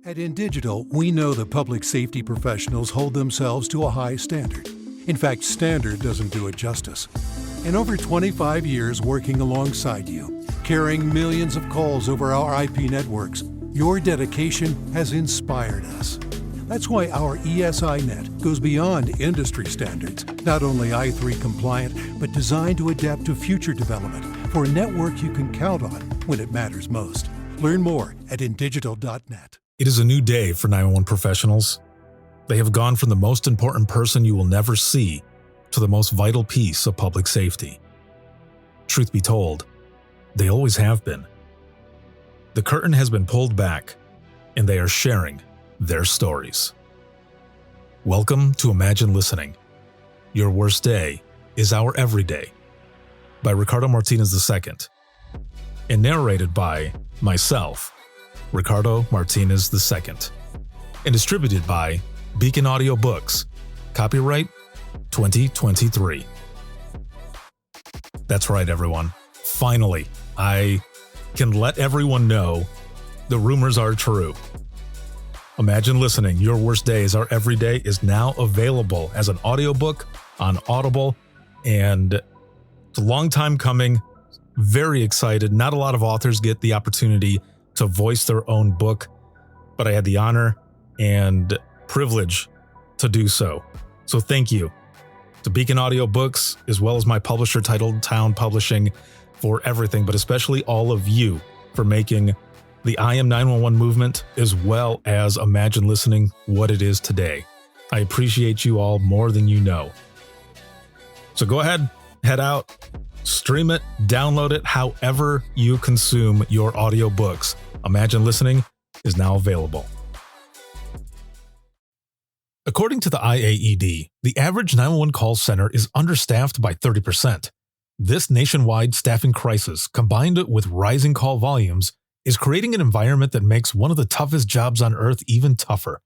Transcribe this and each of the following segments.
At InDigital, we know that public safety professionals hold themselves to a high standard. In fact, standard doesn't do it justice. In over 25 years working alongside you, carrying millions of calls over our IP networks, your dedication has inspired us. That's why our ESI net goes beyond industry standards, not only I3 compliant, but designed to adapt to future development for a network you can count on when it matters most. Learn more at indigital.net. It is a new day for 911 professionals. They have gone from the most important person you will never see to the most vital piece of public safety. Truth be told, they always have been. The curtain has been pulled back, and they are sharing their stories. Welcome to Imagine Listening. Your worst day is our everyday, by Ricardo Martinez II, and narrated by myself, Ricardo Martinez II, and distributed by Beacon Audio Books, copyright 2023. That's right, everyone. Finally, I can let everyone know the rumors are true. Imagine Listening, Your Worst Day is Our Everyday is now available as an audiobook on Audible, and it's a long time coming. Very excited. Not a lot of authors get the opportunity to voice their own book, but I had the honor and privilege to do so. So thank you to Beacon Audio Books, as well as my publisher, Titled Town Publishing, for everything, but especially all of you for making the I Am 911 movement, as well as Imagine Listening, what it is today. I appreciate you all more than you know. So go ahead, head out, stream it, download it, however you consume your audiobooks. Imagine Listening is now available. According to the IAED, the average 911 call center is understaffed by 30%. This nationwide staffing crisis, combined with rising call volumes, is creating an environment that makes one of the toughest jobs on earth even tougher.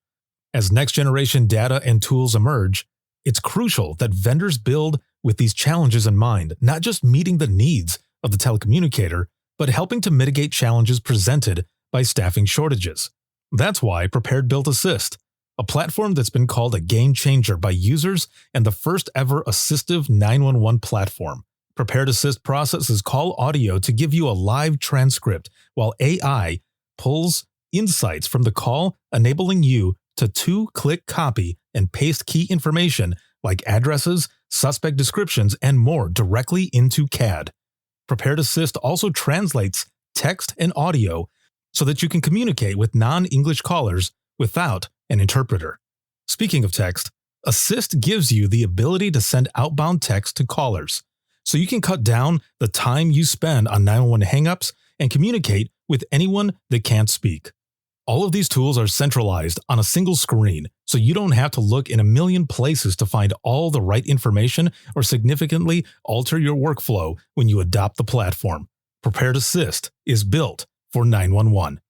As next-generation data and tools emerge, it's crucial that vendors build with these challenges in mind, not just meeting the needs of the telecommunicator, but helping to mitigate challenges presented by staffing shortages. That's why Prepared Built Assist, a platform that's been called a game changer by users and the first ever assistive 911 platform. Prepared Assist processes call audio to give you a live transcript, while AI pulls insights from the call, enabling you to two-click copy and paste key information like addresses, suspect descriptions, and more directly into CAD. Prepared Assist also translates text and audio so that you can communicate with non-English callers without an interpreter. Speaking of text, Assist gives you the ability to send outbound text to callers, so you can cut down the time you spend on 911 hangups and communicate with anyone that can't speak. All of these tools are centralized on a single screen, so you don't have to look in a million places to find all the right information or significantly alter your workflow when you adopt the platform. Prepared Assist is built for 911.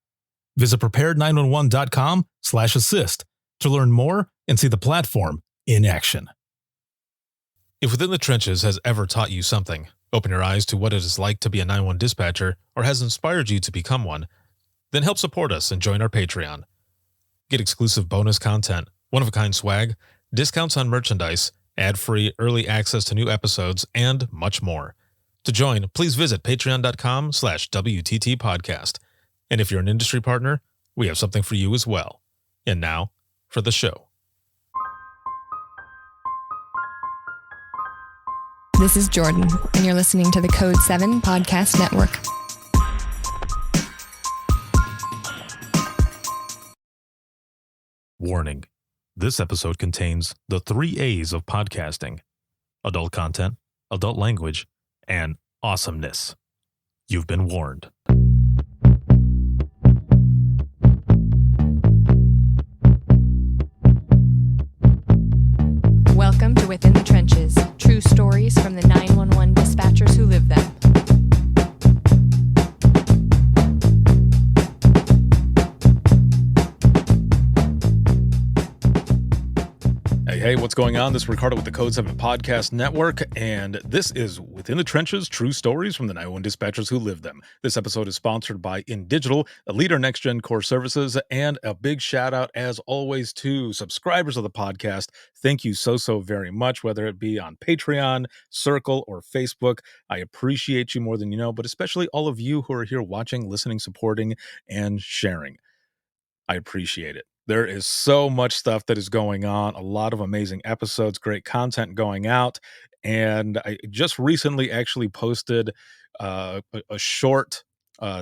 Visit prepared911.com/assist to learn more and see the platform in action. If Within the Trenches has ever taught you something, open your eyes to what it is like to be a 911 dispatcher, or has inspired you to become one, then help support us and join our Patreon. Get exclusive bonus content, one-of-a-kind swag, discounts on merchandise, ad-free early access to new episodes, and much more. To join, please visit patreon.com/WTT podcast. And if you're an industry partner, we have something for you as well. And now, for the show. This is Jordan, and you're listening to the Code 7 Podcast Network. Warning. This episode contains the 3 A's of podcasting: adult content, adult language, and awesomeness. You've been warned. Welcome to Within the Trenches, true stories from the 911 dispatchers who live them. Hey, what's going on? This is Ricardo with the Code 7 Podcast Network, and this is Within the Trenches, True Stories from the 911 Dispatchers Who Live Them. This episode is sponsored by InDigital, a leader in next-gen core services, and a big shout-out, as always, to subscribers of the podcast. Thank you so very much, whether it be on Patreon, Circle, or Facebook. I appreciate you more than you know, but especially all of you who are here watching, listening, supporting, and sharing. I appreciate it. There is so much stuff that is going on, a lot of amazing episodes, great content going out. And I just recently actually posted a short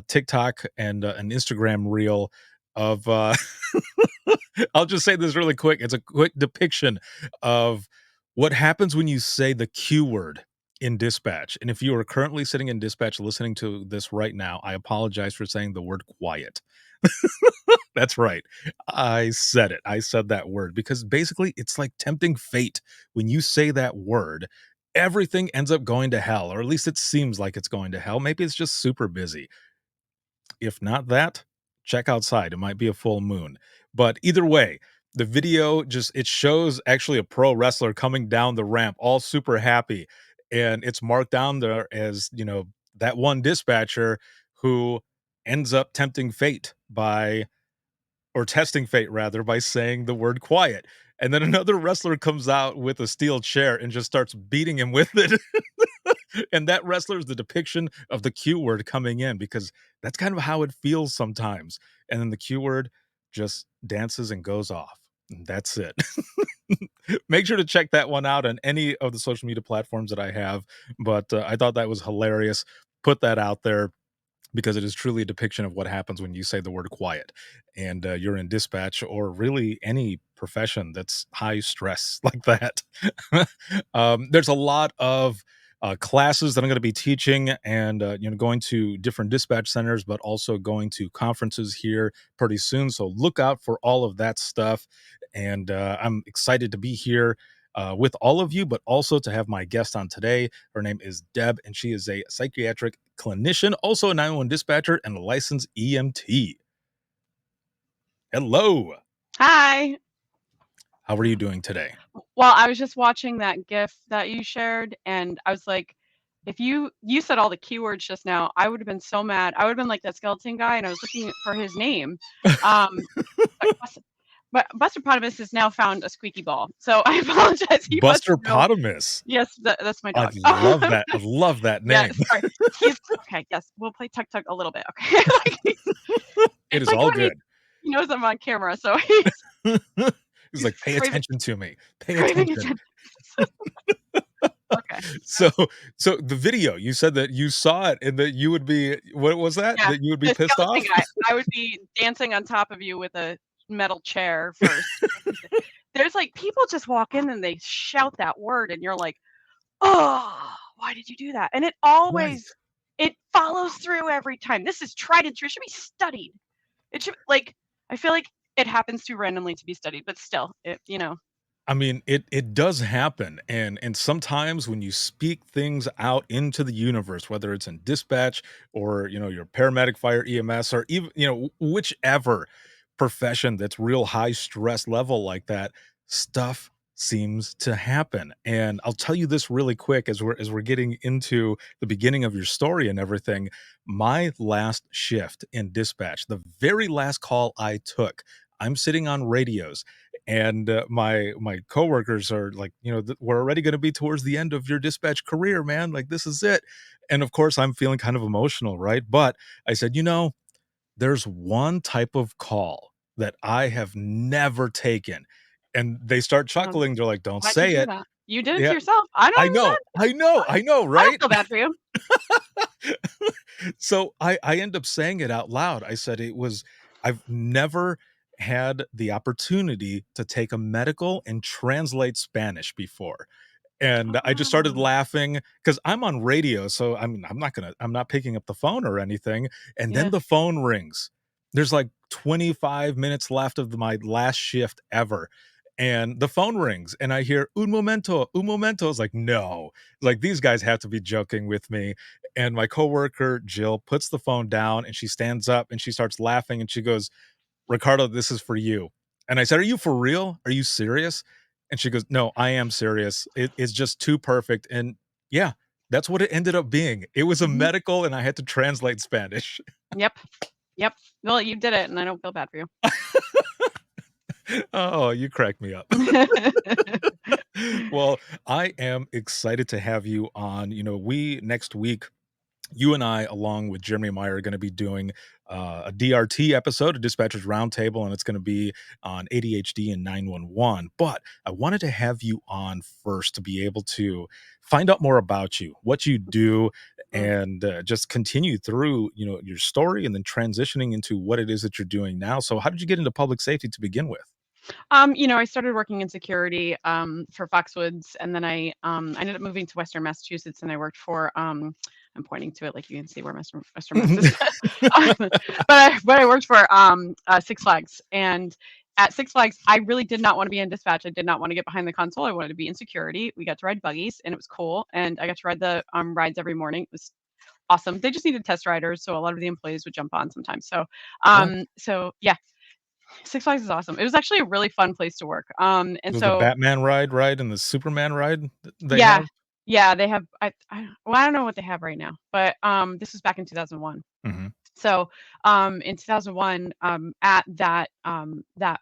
TikTok and an Instagram reel of, I'll just say this really quick. It's a quick depiction of what happens when you say the Q word in dispatch. And if you are currently sitting in dispatch listening to this right now, I apologize for saying the word quiet. That's right. I said it. I said that word because basically it's like tempting fate. When you say that word, everything ends up going to hell, or at least it seems like it's going to hell. Maybe it's just super busy. If not that, check outside. It might be a full moon. But either way, the video it shows actually a pro wrestler coming down the ramp, all super happy. And it's marked down there as, that one dispatcher who ends up tempting fate testing fate rather, by saying the word quiet. And then another wrestler comes out with a steel chair and just starts beating him with it. And that wrestler is the depiction of the Q word coming in, because that's kind of how it feels sometimes. And then the Q word just dances and goes off. And that's it. Make sure to check that one out on any of the social media platforms that I have. But I thought that was hilarious. Put that out there, because it is truly a depiction of what happens when you say the word quiet and you're in dispatch, or really any profession that's high stress like that. There's a lot of classes that I'm going to be teaching, and going to different dispatch centers, but also going to conferences here pretty soon. So look out for all of that stuff. And I'm excited to be here with all of you, but also to have my guest on today. Her name is Deb, and she is a psychiatric clinician, also a 911 dispatcher, and a licensed EMT. Hello. Hi. How are you doing today? Well, I was just watching that GIF that you shared, and I was like, if you said all the keywords just now, I would have been so mad. I would have been like that skeleton guy, and I was looking for his name. But Buster Potamus has now found a squeaky ball, so I apologize. Buster Potamus. Yes, that's my dog. I love that. I love that name. Yeah, okay, yes, we'll play Tuk Tuk a little bit. Okay. It is all good. He knows I'm on camera, so he's like, pay attention to me. Pay attention. Okay. So the video, you said that you saw it and that you would be, what was that? Yeah, that you would be pissed off? I would be dancing on top of you with a metal chair first. There's like people just walk in and they shout that word, and you're like, oh, why did you do that? And it always it follows through every time. This is tried and true. It should be studied. It should, I feel like it happens too randomly to be studied, but still, I mean, it does happen. And sometimes when you speak things out into the universe, whether it's in dispatch or, your paramedic, fire, EMS, or even, whichever profession that's real high stress level like that, stuff seems to happen. And I'll tell you this really quick as we're getting into the beginning of your story and everything. My last shift in dispatch, the very last call I took, I'm sitting on radios, and my coworkers are like, we're already going to be towards the end of your dispatch career, man. Like, this is it. And of course, I'm feeling kind of emotional, right? But I said, there's one type of call that I have never taken. And they start chuckling. They're like, don't say it. You did it to yourself. I know, right? I don't feel bad for you. So I end up saying it out loud. I said I've never had the opportunity to take a medical and translate Spanish before. And I just started laughing because I'm on radio. So I'm not picking up the phone or anything. And then the phone rings. There's like 25 minutes left of my last shift ever. And the phone rings and I hear un momento. I was like, no, like these guys have to be joking with me. And my coworker, Jill, puts the phone down and she stands up and she starts laughing and she goes, Ricardo, this is for you. And I said, are you for real? Are you serious? And she goes, "No, I am serious. It's just too perfect." And yeah, that's what it ended up being. It was a Mhm. medical, and I had to translate Spanish. Yep. Yep. Well, you did it, and I don't feel bad for you. Oh, you crack me up. Well, I am excited to have you on. We next week, you and I, along with Jeremy Meyer, are going to be doing a DRT episode, a Dispatchers Roundtable, and it's going to be on ADHD and 911. But I wanted to have you on first to be able to find out more about you, what you do, Mm. and just continue through, your story, and then transitioning into what it is that you're doing now. So, how did you get into public safety to begin with? I started working in security for Foxwoods, and then I ended up moving to Western Massachusetts, and I worked for I'm pointing to it like you can see where Western Mass is. But I worked for Six Flags, and at Six Flags, I really did not want to be in dispatch. I did not want to get behind the console. I wanted to be in security. We got to ride buggies, and it was cool. And I got to ride the rides every morning. It was awesome. They just needed test riders, so a lot of the employees would jump on sometimes. Well, So yeah, Six Flags is awesome. It was actually a really fun place to work. And the so Batman ride, right, and the Superman ride they yeah, have. yeah, they have I don't know what they have right now, but this was back in 2001. Hmm. So in 2001 at that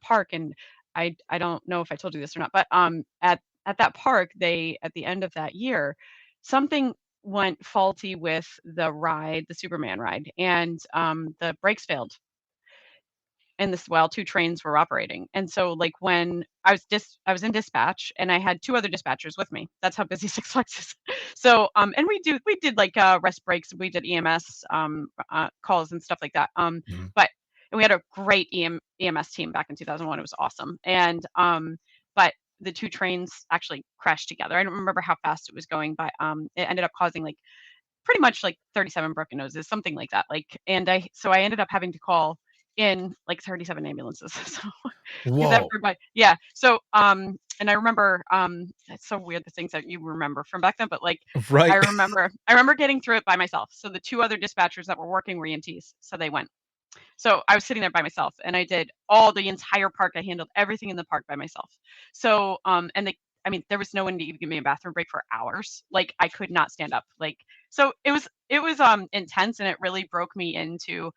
park, and I don't know if I told you this or not, but at that park, they at the end of that year, something went faulty with the Superman ride, and the brakes failed in this while 2 trains were operating. And so, like, when I was in dispatch, and I had 2 other dispatchers with me. That's how busy Six Flags is. So, and we did, like, rest breaks, we did EMS, calls and stuff like that. Hmm. But and we had a great EMS team back in 2001. It was awesome. And, but the 2 trains actually crashed together. I don't remember how fast it was going, but, it ended up causing, like, pretty much like 37 broken noses, something like that. Like, and I ended up having to call in like 37 ambulances. So because Whoa! everybody, yeah. So and I remember it's so weird the things that you remember from back then, but like Right. I remember getting through it by myself. So the 2 other dispatchers that were working were EMTs, so they went. So I was sitting there by myself, and I did all the entire park. I handled everything in the park by myself. So, and I mean, there was no one to even give me a bathroom break for hours. Like, I could not stand up. Like, so it was intense, and it really broke me into.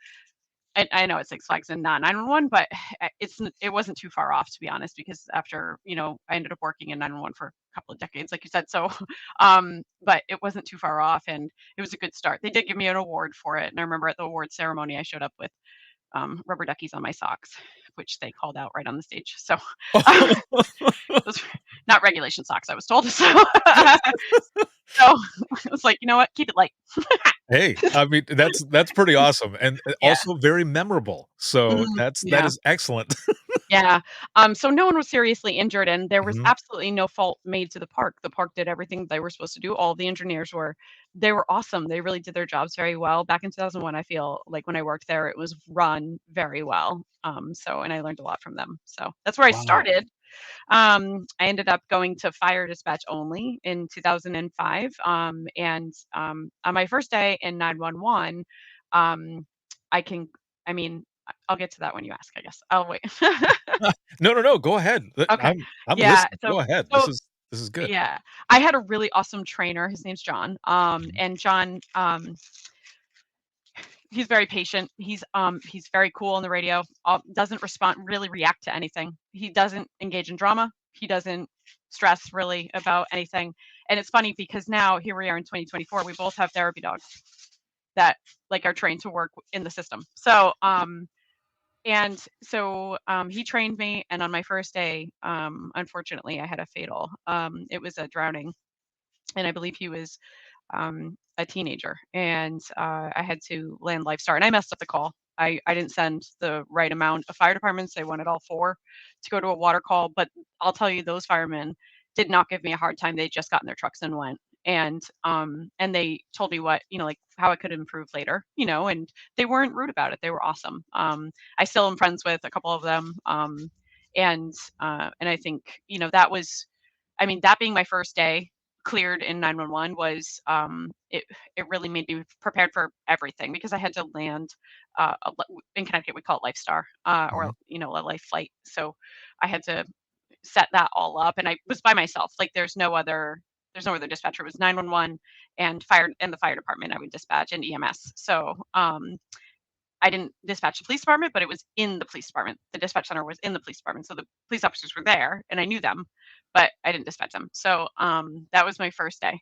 And I know it's Six Flags and not 911, but it wasn't too far off, to be honest, because after I ended up working in 911 for a couple of decades, like you said. So, but it wasn't too far off, and it was a good start. They did give me an award for it, and I remember at the award ceremony, I showed up with rubber duckies on my socks, which they called out right on the stage. So those were not regulation socks, I was told. So it's like, you know what? Keep it light. Hey, I mean, that's pretty awesome, and Yeah. also very memorable. So Mhm. that Yeah. is excellent. Yeah. So no one was seriously injured, and there was Mhm. absolutely no fault made to the park. The park did everything they were supposed to do. All the engineers they were awesome. They really did their jobs very well. Back in 2001, I feel like when I worked there, it was run very well. And I learned a lot from them. So that's where I Wow. started. I ended up going to fire dispatch only in 2005. And on my first day in 911, um, I can, I mean, I'll get to that when you ask, I guess. I'll wait. No, no, no, go ahead. Okay. I'm Yeah. listening. Go ahead. So This is good. yeah, I had a really awesome trainer. His name's John. Mhm. And John, he's very patient. He's very cool on the radio. Doesn't really react to anything. He doesn't engage in drama. He doesn't stress really about anything. And it's funny because now here we are in 2024. We both have therapy dogs that like are trained to work in the system. So he trained me, and on my first day, unfortunately, I had a fatal. It was a drowning, and I believe he was a teenager, and I had to land Lifestar, and I messed up the call. I didn't send the right amount of fire departments. They wanted all 4 to go to a water call, but I'll tell you, those firemen did not give me a hard time. They just got in their trucks and went. And they told me like how I could improve later, and they weren't rude about it. They were awesome. I still am friends with a couple of them. And I think, that was, I mean, that being my first day cleared in 911 was it really made me prepared for everything because I had to land in Connecticut we call it Lifestar or Mhm. a life flight. So I had to set that all up, and I was by myself. Like there's no other dispatcher. It was 911 and the fire department I would dispatch, and EMS. So I didn't dispatch the police department, but it was in the police department. The dispatch center was in the police department. So the police officers were there and I knew them, but I didn't dispatch them. So that was my first day.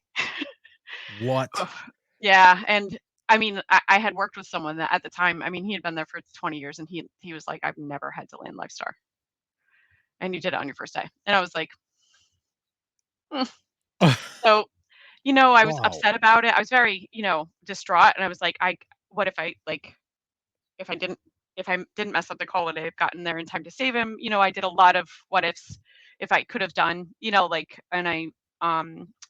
What? Ugh. Yeah. And I mean, I had worked with someone that at the time, I mean, he had been there for 20 years and he was like, I've never had to land Lifestar. And you did it on your first day. And I was like, "Mm." So, I was Wow. upset about it. I was very, distraught. And I was like, what if I didn't mess up the call, would I have gotten there in time to save him? I did a lot of what ifs if I could have done, and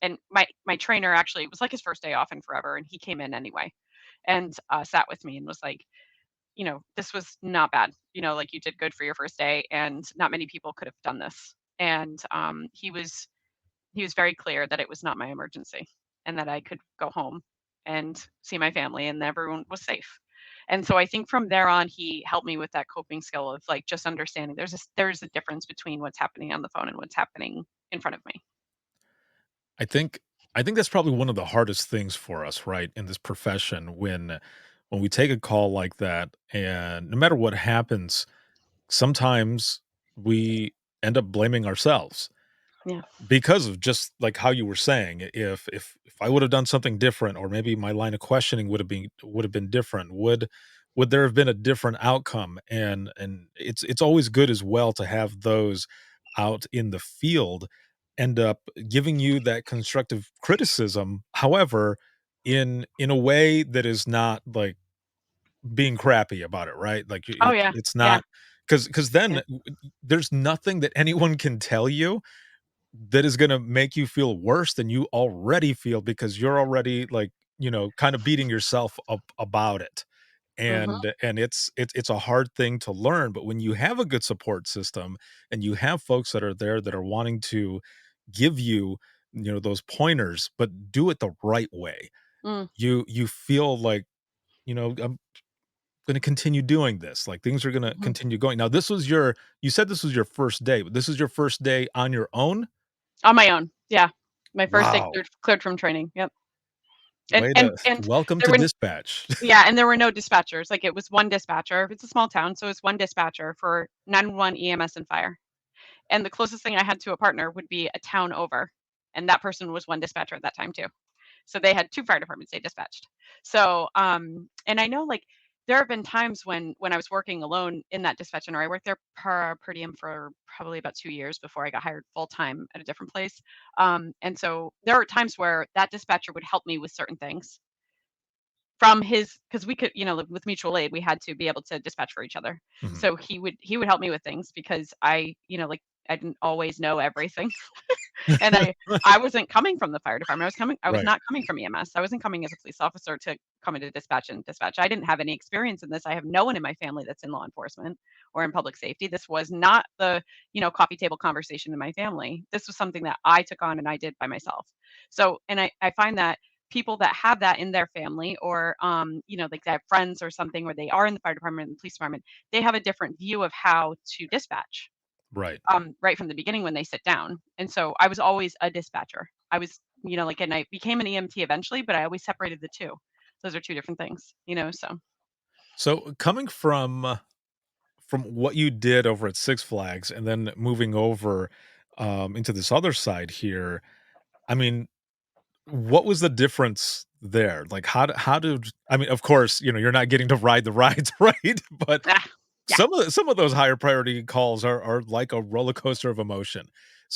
and my trainer actually, it was like his first day off in forever, and he came in anyway and sat with me and was like, this was not bad. Like you did good for your first day, and not many people could have done this. And he was very clear that it was not my emergency and that I could go home and see my family and everyone was safe. And so I think from there on, he helped me with that coping skill of like just understanding there's a difference between what's happening on the phone and what's happening in front of me. I think that's probably one of the hardest things for us, right, in this profession when we take a call like that, and no matter what happens, sometimes we end up blaming ourselves Yeah. because of just like how you were saying. If I would have done something different, or maybe my line of questioning would have been different, would there have been a different outcome? And it's always good as well to have those out in the field end up giving you that constructive criticism, however, in a way that is not like being crappy about it, right? Like Oh it's yeah. it's Yeah. not because then Yeah. there's nothing that anyone can tell you that is gonna make you feel worse than you already feel, because you're already like, kind of beating yourself up about it. Mhm. And it's a hard thing to learn, but when you have a good support system and you have folks that are there that are wanting to give you, those pointers, but do it the right way, Mm. you feel like, I'm gonna continue doing this. Like things are gonna Mhm. continue going. Now, you said this was your first day, but this is your first day on your own? On my own. Yeah. My first day Wow. cleared from training. Yep. And Way and to and welcome there to were dispatch. Yeah, and there were no dispatchers. Like it was one dispatcher. It's a small town, so it's one dispatcher for 911, EMS, and fire. And the closest thing I had to a partner would be a town over, and that person was one dispatcher at that time too. So they had 2 fire departments they dispatched. So, and I know, like, there have been times when I was working alone in that dispatch center. I worked there per diem for probably about 2 years before I got hired full time at a different place. And so there were times where that dispatcher would help me with certain things from his, because we could, like, with mutual aid, we had to be able to dispatch for each other. Mhm. So he would help me with things because like I didn't always know everything. And I wasn't coming from the fire department. I was Right. not coming from EMS. I wasn't coming as a police officer to come into dispatch and dispatch. I didn't have any experience in this. I have no one in my family that's in law enforcement or in public safety. This was not the, coffee table conversation in my family. This was something that I took on and I did by myself. So, and I find that people that have that in their family, or like they have friends or something, or they are in the fire department and the police department, they have a different view of how to dispatch Right. right from the beginning when they sit down. And so I was always a dispatcher. I was, like, and I became an EMT eventually, but I always separated the two. Those are two different things, so. So coming from what you did over at Six Flags and then moving over into this other side here, I mean, what was the difference there? Like how did I mean, of course, you're not getting to ride the rides, right? But Ah, yeah, some of those higher priority calls are like a roller coaster of emotion.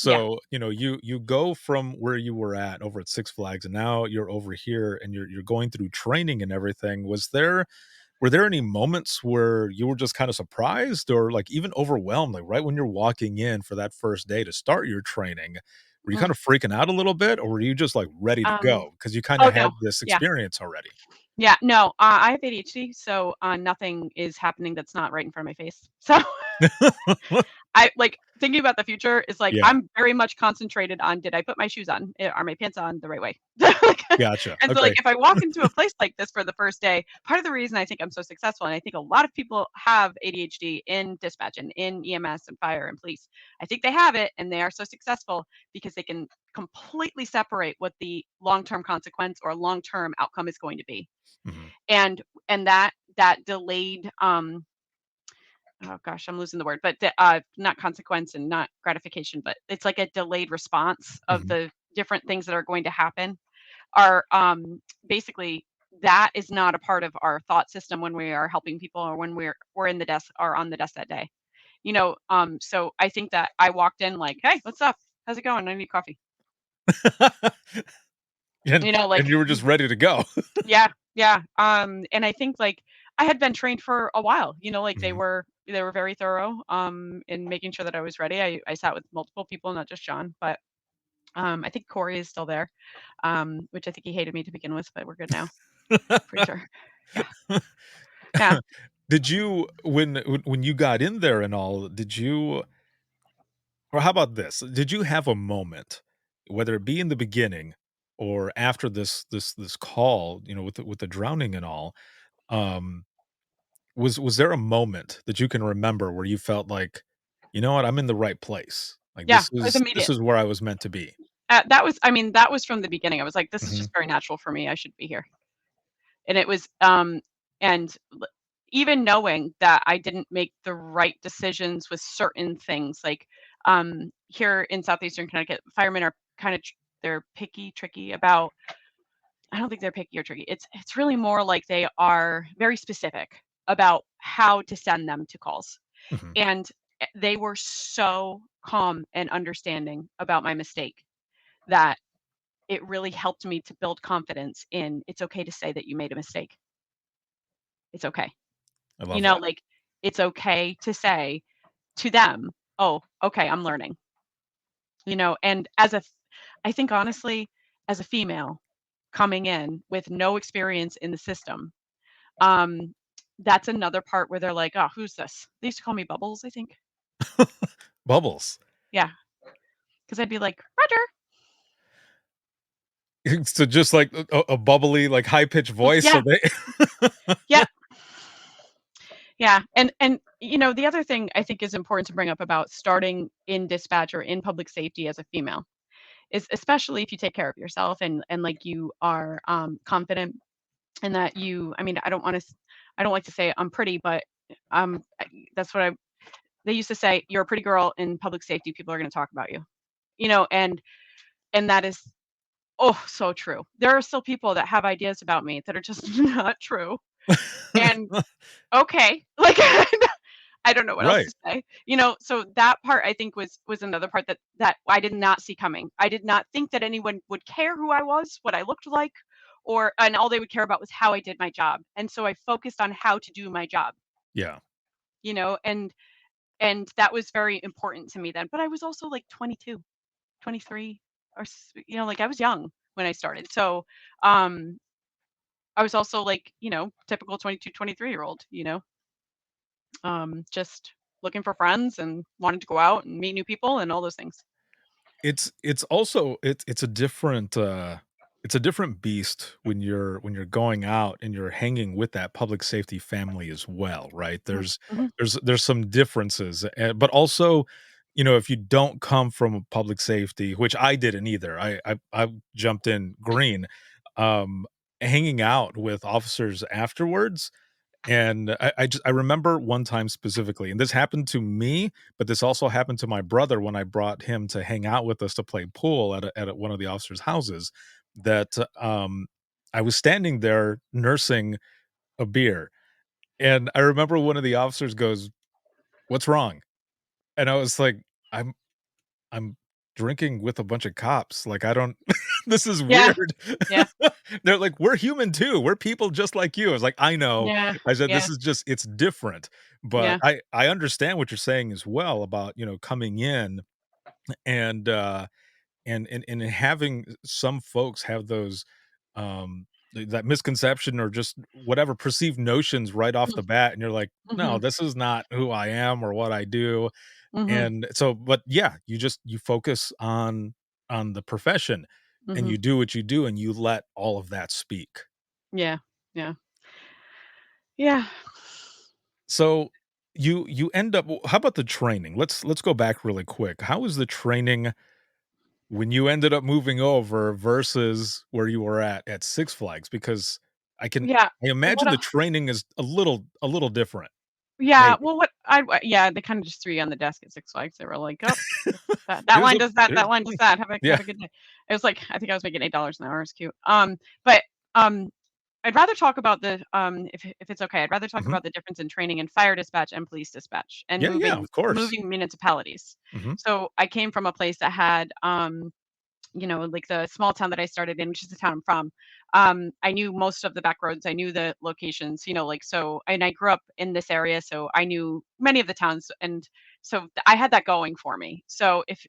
yeah. So, you go from where you were at over at Six Flags, and now you're over here and you're going through training and everything. Were there any moments where you were just kind of surprised or like even overwhelmed, like right when you're walking in for that first day to start your training? Were you kind Mm, of freaking out a little bit, or were you just like ready to um, go because you kind oh of no, had this yeah, experience already? yeah, no. I have ADHD, so nothing is happening that's not right in front of my face. So I like thinking about the future is like, Yeah. I'm very much concentrated on, did I put my shoes on? Are my pants on the right way? Like, Gotcha. and so, like, Okay. if I walk into a place like this for the first day, part of the reason I think I'm so successful, and I think a lot of people have ADHD in dispatch and in EMS and fire and police, I think they have it and they are so successful because they can completely separate what the long-term consequence or long-term outcome is going to be. Mhm. And that delayed, oh gosh, I'm losing the word, but not consequence and not gratification, but it's like a delayed response of Mhm. the different things that are going to happen are basically that is not a part of our thought system when we are helping people or when we're in the desk or on the desk that day. So I think that I walked in like, hey, what's up? How's it going? I need coffee. And Like, you were just ready to go. yeah, yeah. And I think like I had been trained for a while, like Mhm. they were very thorough in making sure that I was ready. I sat with multiple people, not just John, but I think Corey is still there, which I think he hated me to begin with, but we're good now. Pretty sure. Yeah. Yeah. Did you when you got in there and all, or how about this? Did you have a moment, whether it be in the beginning or after this call, with the drowning and all, um, was there a moment that you can remember where you felt like, "You know what? I'm in the right place. Like, Yeah. this It was is immediate. where I was meant to be." That was from the beginning. I was like, this is Mhm. just very natural for me. I should be here. And it was, and even knowing that I didn't make the right decisions with certain things, like here in southeastern Connecticut, firemen are kind of they're picky, tricky about. I don't think they're picky or tricky. It's really more like they are very specific about how to send them to calls, Mhm. and they were so calm and understanding about my mistake that it really helped me to build confidence in it's okay to say that you made a mistake. It's okay. I love that. Like it's okay to say to them, "Oh, okay, I'm learning." And I think honestly, as a female coming in with no experience in the system, um, that's another part where they're like, "Oh, who's this?" They used to call me Bubbles, I think. Bubbles. Yeah, because 'cause I'd be like, "Roger." So just like a bubbly, like, high-pitched voice, so Yeah, they yeah, yeah, and the other thing I think is important to bring up about starting in dispatch or in public safety as a female is especially if you take care of yourself and like you are confident and that I mean I don't like to say I'm pretty, but that's what I they used to say, you're a pretty girl in public safety, people are going to talk about you. And that is, oh, so true. There are still people that have ideas about me that are just not true. And okay, like I don't know what else Right. to say. So that part I think was another part that I did not see coming. I did not think that anyone would care who I was, what I looked like, and all they would care about was how I did my job. And so I focused on how to do my job, Yeah. you know, and and that was very important to me then. But I was also like 22, 23 like I was young when I started. So um I was also like, typical 22, 23-year-old, just looking for friends and wanting to go out and meet new people and all those things. It's also it's a different beast when you're going out and you're hanging with that public safety family as well, right? Mhm, mhm, There's some differences, but also, if you don't come from public safety, which I didn't either, I jumped in green, um, hanging out with officers afterwards. And I remember one time specifically, and this happened to me, but this also happened to my brother when I brought him to hang out with us to play pool one of the officers' houses, that, I was standing there nursing a beer, and I remember one of the officers goes, "What's wrong?" And I was like, "I'm I'm drinking with a bunch of cops, like, I don't this is yeah, weird." yeah, They're like, "We're human too, we're people just like you." I was like, "I know." yeah, I said, yeah, "This is just it's different." But yeah, I understand what you're saying as well about, coming in and, and having some folks have those, that misconception or just whatever perceived notions right off mm, the bat, and you're like, "No, mhm, this is not who I am or what I do." Mhm. And so, but yeah, you focus on the profession, and Mhm. you do what you do, and you let all of that speak. Yeah. Yeah. Yeah. So you end up, how about the training? Let's go back really quick. How was the training when you ended up moving over versus where you were at Six Flags? Because Yeah. I What imagine the training is a little different, Yeah, maybe. well, yeah, they kinda just threw you on the desk at Six Flags. They were like, "Oh, that Here's line a does that, here's that line does that. yeah. Have a good day." It was like, I think I was making $8 an hour. It's cute. But, um, I'd rather talk about if it's okay, I'd rather talk Mhm. about the difference in training in fire dispatch and police dispatch and Yeah, yeah, of course. moving municipalities. Mhm. So, I came from a place that had, like the small town that I started in, which is the town I'm from, I knew most of the back roads. I knew the locations, like so, and I grew up in this area, so I knew many of the towns, and so I had that going for me. So if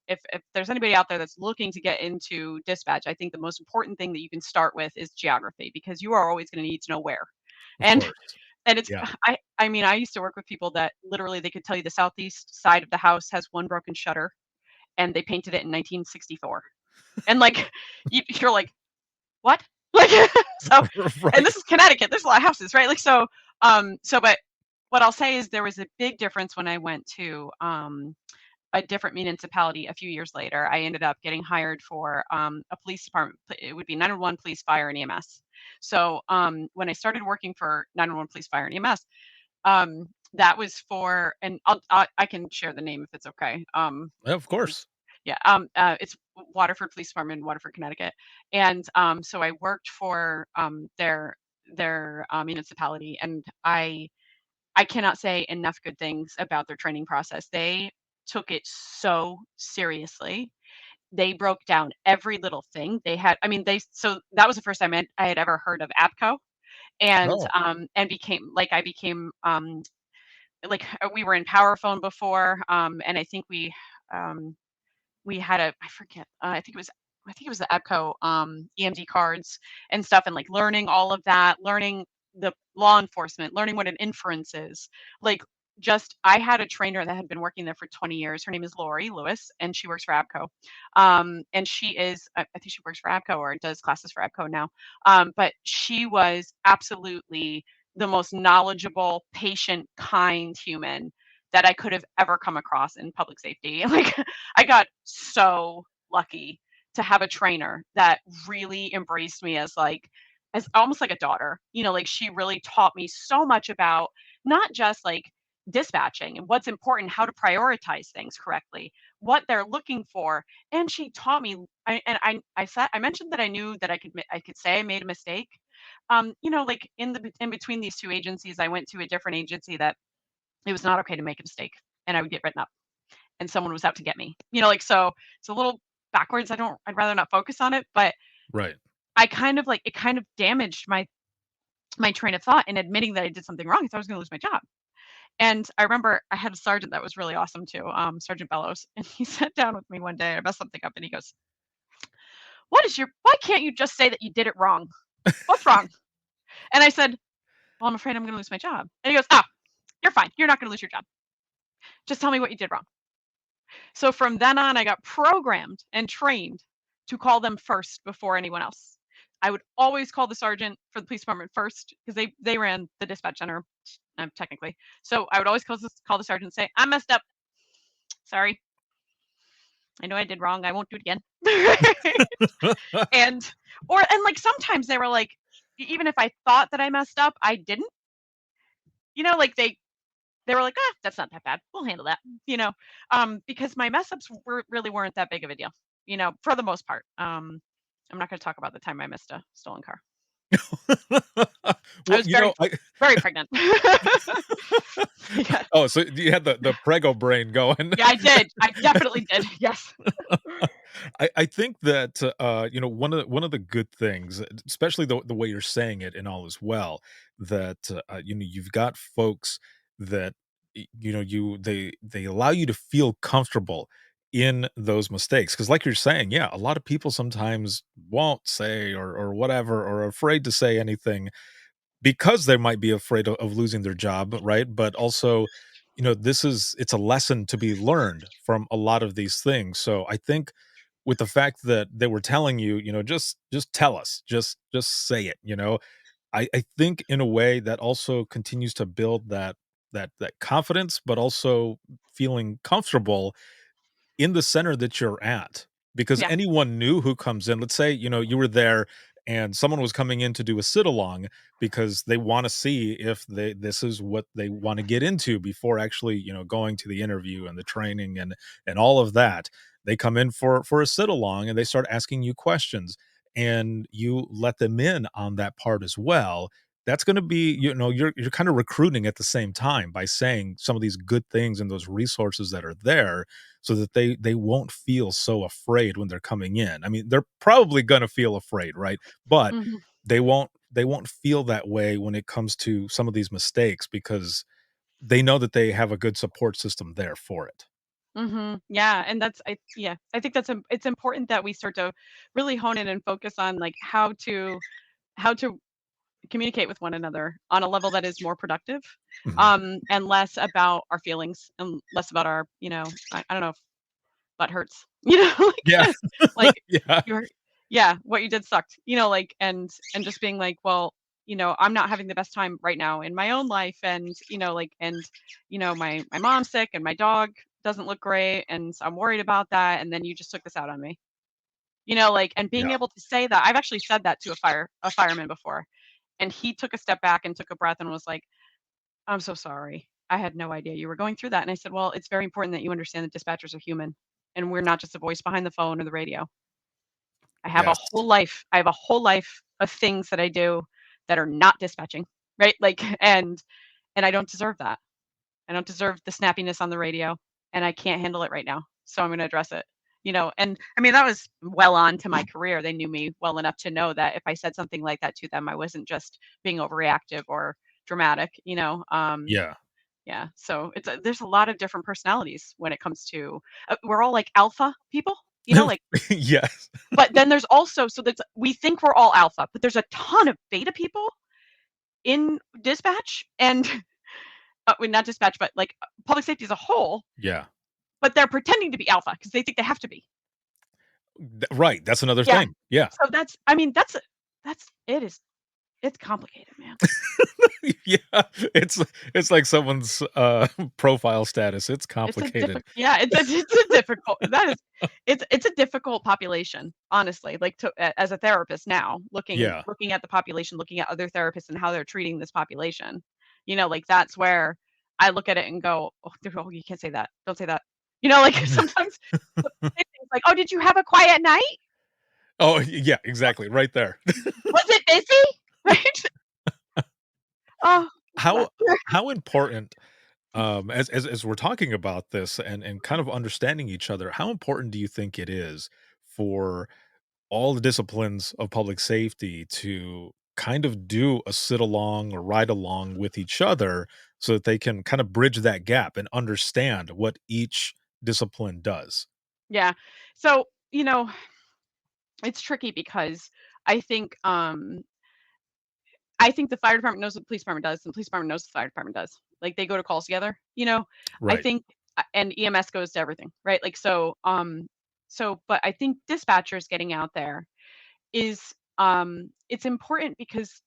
there's anybody out there that's looking to get into dispatch, I think the most important thing that you can start with is geography because you are always going to need to know where, Of and course. and it's Yeah. I mean I used to work with people that literally they could tell you the southeast side of the house has one broken shutter and they painted it in 1964 and, like, you're like, "What?" Like, so and Right. this is Connecticut, there's a lot of houses, right? Like, but what I'll say is there was a big difference when I went to, a different municipality a few years later. I ended up getting hired for, a police department. It would be 911 police, fire, and EMS. So, when I started working for 911 police, fire, and EMS, that was for and I can share the name if it's okay. Of course. Yeah, it's Waterford Police Department in Waterford, Connecticut, and, so I worked for, their municipality, and I cannot say enough good things about their training process. They took it so seriously. They broke down every little thing. They had I mean, they so that was the first time I had ever heard of APCO, Oh, and I became, we were in Power Phone before, and I think we had I forget, I think it was the EPCO, EMD cards and stuff, and, like, learning all of that, learning the law enforcement, learning what an inference is. Like, just I had a trainer that had been working there for 20 years. Her name is Lori Lewis, and she works for APCO. And she is I think she works for APCO or does classes for APCO now. But she was absolutely the most knowledgeable, patient, kind human that I could have ever come across in public safety. Like, I got so lucky to have a trainer that really embraced me as almost like a daughter. Like she really taught me so much about not just like dispatching and what's important, how to prioritize things correctly, what they're looking for, and she taught me. I mentioned that I knew that I could say I made a mistake. Like in between these two agencies, I went to a different agency that it was not okay to make a mistake, and I would get written up and someone was out to get me. Like so it's a little backwards. I'd rather not focus on it, but right. I kind of like it kind of damaged my train of thought in admitting that I did something wrong because I was gonna lose my job. And I remember I had a sergeant that was really awesome too, Sergeant Bellows, and he sat down with me one day. I messed something up and he goes, why can't you just say that you did it wrong? What's wrong? And I said, well, I'm afraid I'm gonna lose my job. And he goes, ah, you're fine. You're not gonna lose your job. Just tell me what you did wrong. So from then on, I got programmed and trained to call them first before anyone else. I would always call the sergeant for the police department first because they ran the dispatch center technically. So I would always call the sergeant and say, "I messed up. Sorry. I know I did wrong. I won't do it again." and and like sometimes they were like, even if I thought that I messed up, I didn't. Like they were like, "Ah, that's not that bad. We'll handle that." Because my mess ups really weren't that big of a deal. For the most part. I'm not going to talk about the time I missed a stolen car. I Well, was very, I very pregnant. Yeah, oh, so you had the prego brain going. yeah, I did. I definitely did. Yes. I think that, one of the good things, especially the way you're saying it and all as well, that, you've got folks that, they allow you to feel comfortable in those mistakes. Because, like you're saying, yeah, a lot of people sometimes won't say or whatever, or are afraid to say anything because they might be afraid of losing their job, right? But also, it's a lesson to be learned from a lot of these things. So I think with the fact that they were telling you, just tell us, just say it, I think in a way that also continues to build that confidence, but also feeling comfortable in the center that you're at, because Yeah. anyone new who comes in, let's say, you were there and someone was coming in to do a sit along because they want to see if this is what they want to get into before actually, going to the interview and the training and all of that. They come in for a sit along and they start asking you questions, and you let them in on that part as well. That's going to be, you're kind of recruiting at the same time by saying some of these good things and those resources that are there, so that they won't feel so afraid when they're coming in. I mean, they're probably gonna feel afraid, right? But Mhm. they won't feel that way when it comes to some of these mistakes, because they know that they have a good support system there for it. Yeah, and I think it's important that we start to really hone in and focus on like how to communicate with one another on a level that is more productive, Mhm. and less about our feelings and less about our, I don't know if butt hurts, Yeah. like Yeah. you're, yeah, what you did sucked, like, and just being like, well, I'm not having the best time right now in my own life, and like, and my mom's sick and my dog doesn't look great, and I'm worried about that, and then you just took this out on me, like, and being Yeah. able to say that. I've actually said that to a fireman before, and he took a step back and took a breath and was like, "I'm so sorry. I had no idea you were going through that." And I said, "Well, it's very important that you understand that dispatchers are human, and we're not just a voice behind the phone or the radio. I have a Yes. whole life. I have a whole life of things that I do that are not dispatching, right? Like, and I don't deserve that. I don't deserve the snappiness on the radio, and I can't handle it right now. So I'm going to address it." And I mean, that was well on to my career. They knew me well enough to know that if I said something like that to them, I wasn't just being overreactive or dramatic. Yeah. Yeah, so there's a lot of different personalities when it comes to, we're all like alpha people, like, Yes. but then there's also, so that's, we think we're all alpha, but there's a ton of beta people in dispatch and well, not dispatch, but like public safety as a whole, Yeah. but they're pretending to be alpha because they think they have to be. Right, that's another Yeah. thing. Yeah. So that's, I mean, it's complicated, man. Yeah. It's like someone's, profile status. It's It's a complicated. difficult, yeah, it's a difficult, that is, it's a difficult population, honestly, like, as a therapist now, Yeah. looking at the population, looking at other therapists and how they're treating this population, like, that's where I look at it and go, "Oh, oh, you can't say that. Don't say that." Like, sometimes they'll say things like, "Oh, did you have a quiet night? Oh, yeah, exactly, right there. Was it busy?" Right? Oh, How bless. how important, as we're talking about this and kind of understanding each other, how important do you think it is for all the disciplines of public safety to kind of do a sit along or ride along with each other, so that they can kind of bridge that gap and understand what each discipline does? Yeah. So, it's tricky because I think, I think the fire department knows what the police department does, and the police department knows the fire department does. Like, they go to calls together. I Right. think, and EMS goes to everything, right? Like, but I think dispatchers getting out there is, it's important because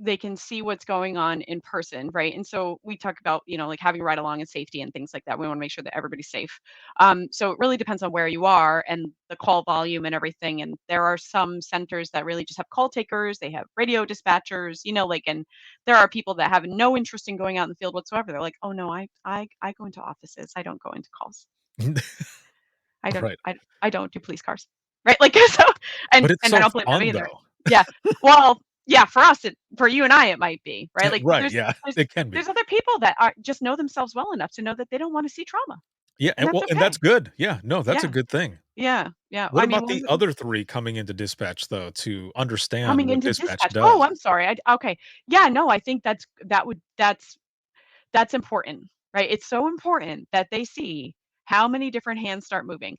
they can see what's going on in person, right? And so we talk about, like having a ride along and safety and things like that. We want to make sure that everybody's safe. So it really depends on where you are and the call volume and everything. And there are some centers that really just have call takers. They have radio dispatchers, like, and there are people that have no interest in going out in the field whatsoever. They're like, "Oh no, I go into offices. I don't go into calls. I don't, Right. I don't do police cars." Right? Like, so, But it's and I so don't blame them fun either. though. Yeah. Well, yeah, for us, for you and I, it might be, right? Like, but Right, yeah, it can be. there's other people that are just know themselves well enough to know that they don't want to see trauma, Yeah, and and that's well, and okay. that's good. Yeah, no, that's a Yeah. good thing. Yeah. Yeah. What I mean, about the other 3 coming into dispatch though, to understand coming what into dispatch dispatch. Oh, does? I'm sorry. Okay. Yeah. No, I think that's important, right? It's so important that they see how many different hands start moving.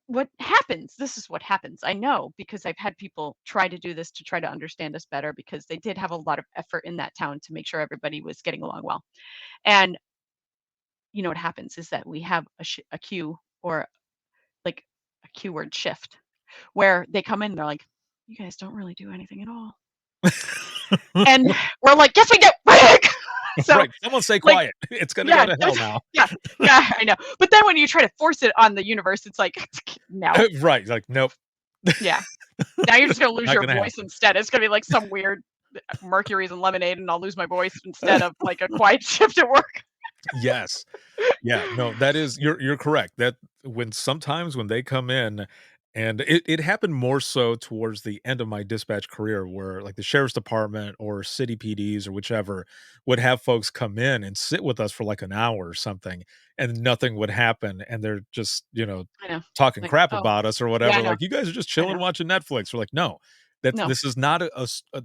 What happens? This is what happens. I know because I've had people try to do this to try to understand us better because they did have a lot of effort in that town to make sure everybody was getting along well. And you know what happens is that we have a queue, or like a keyword shift, where they come in and they're like, you guys don't really do anything at all. And we're like, yes, we do. So Right. Someone say like, quiet. It's going to yeah, go to hell now. yeah, yeah, I know. But then when you try to force it on the universe, it's like, no, Right. Like, nope. yeah. Now you're just gonna lose Not your gonna voice happen. instead. It's gonna be like some weird Mercury's and lemonade, and I'll lose my voice instead of like a quiet shift at work. Yes. Yeah, no, that is you're correct. That sometimes when they come in, and it happened more so towards the end of my dispatch career, where like the sheriff's department or city PDs or whichever would have folks come in and sit with us for like an hour or something, and nothing would happen, and they're just, I know. talking Like, crap oh, about us or yeah, I whatever, know. like, "You guys are just I chilling know. watching Netflix." We're like, "No, that No. this is not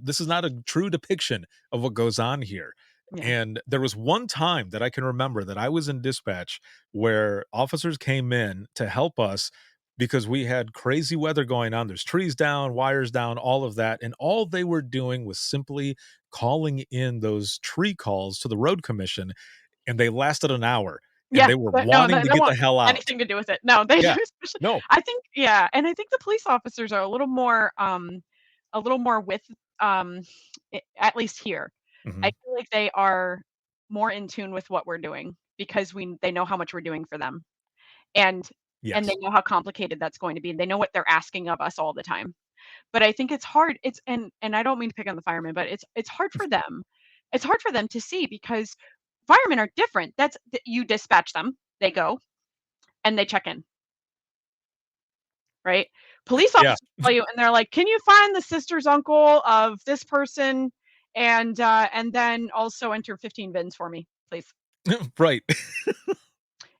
this is not a true depiction of what goes on here." Yeah. And there was one time that I can remember that I was in dispatch where officers came in to help us because we had crazy weather going on. There's trees down, wires down, all of that. And all they were doing was simply calling in those tree calls to the road commission. And they lasted an hour and Yeah, they were but no, wanting to they don't get the want hell out. anything to do with it. No, they Yeah. especially, No. I think, yeah, and I think the police officers are a little more with, at least here. I Mhm. feel like they are more in tune with what we're doing because they know how much we're doing for them, and they Yes. know how complicated that's going to be. They know what they're asking of us all the time. But I think it's hard. It's and I don't mean to pick on the firemen, but it's hard for them. It's hard for them to see because firemen are different. You dispatch them, they go, and they check in, right? Police Yeah. officers call you and they're like, "Can you find the sister's uncle of this person and then also enter 15 bins for me, please?" Right.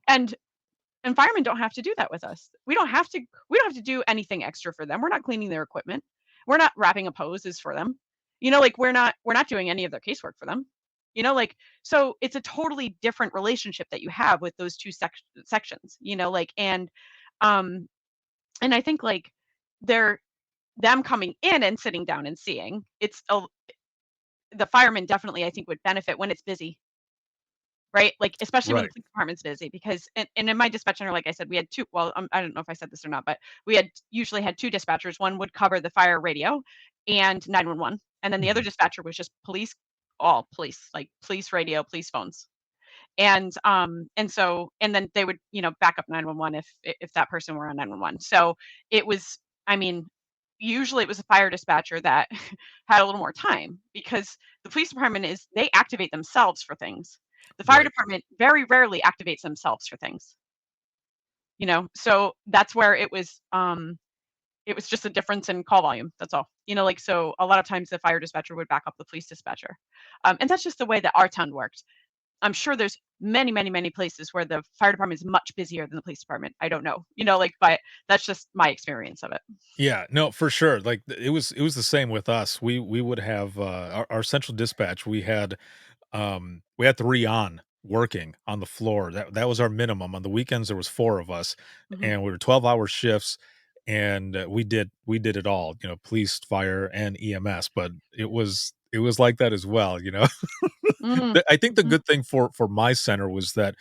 And firemen don't have to do that with us. We don't have to do anything extra for them. We're not cleaning their equipment. We're not wrapping up hoses for them. Like we're not doing any of their casework for them. Like, so it's a totally different relationship that you have with those two sections, like, um and I think like they're them coming in and sitting down and seeing the firemen definitely I think would benefit when it's busy, right? Like, especially when the Right. police department's busy because and in my dispatch center, like I said, we had 2, well, I don't know if I said this or not, but we had usually had 2 dispatchers. One would cover the fire radio and 911, and then the other Mhm. dispatcher was just police, all police, like police radio, police phones. And then they would, back up 911 if that person were on 911. So it was, I mean, usually it was a fire dispatcher that had a little more time because the police department they activate themselves for things. The fire Right. department very rarely activates themselves for things. So that's where it was just a difference in call volume. That's all. Like, so a lot of times the fire dispatcher would back up the police dispatcher. And that's just the way that our town works. I'm sure there's many, many, many places where the fire department is much busier than the police department. I don't know, like, but that's just my experience of it. Yeah, no, for sure. Like it was the same with us. We would have our central dispatch. We had 3 on working on the floor. That was our minimum. On the weekends there was 4 of us, Mhm. and we were 12-hour shifts, and we did it all. Police, fire, and EMS. But it was like that as well. Mhm. I think the Mhm. good thing for my center was that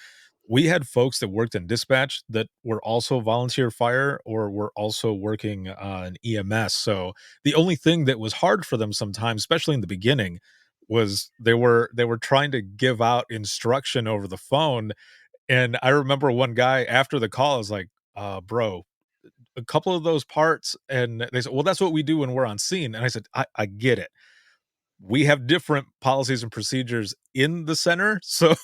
we had folks that worked in dispatch that were also volunteer fire or were also working in EMS. So the only thing that was hard for them sometimes, especially in the beginning, was they were trying to give out instruction over the phone. And I remember one guy after the call was like, bro, a couple of those parts, and they said, well, that's what we do when we're on scene. And I said, I get it. We have different policies and procedures in the center. So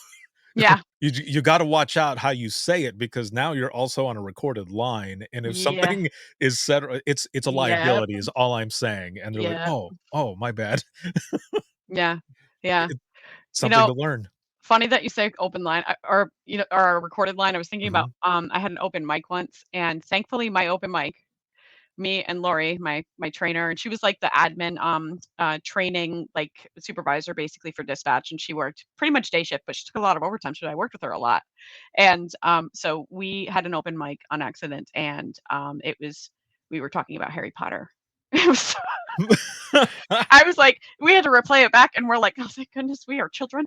Yeah. you gotta watch out how you say it because now you're also on a recorded line, and if Yeah. something is said it's a Yep. liability is all I'm saying, and they're like, Yeah. "Oh, my bad." Yeah. Yeah. It's You something know, to learn. funny that you say open line, or a recorded line. I was thinking about, Mhm. I had an open mic once, and thankfully my open mic, me and Lori, my trainer, and she was like the admin, training like supervisor basically for dispatch, and she worked pretty much day shift, but she took a lot of overtime. So I worked with her a lot, and so we had an open mic on accident, and we were talking about Harry Potter. It was, I was like, we had to replay it back, and we're like, oh thank goodness we are children.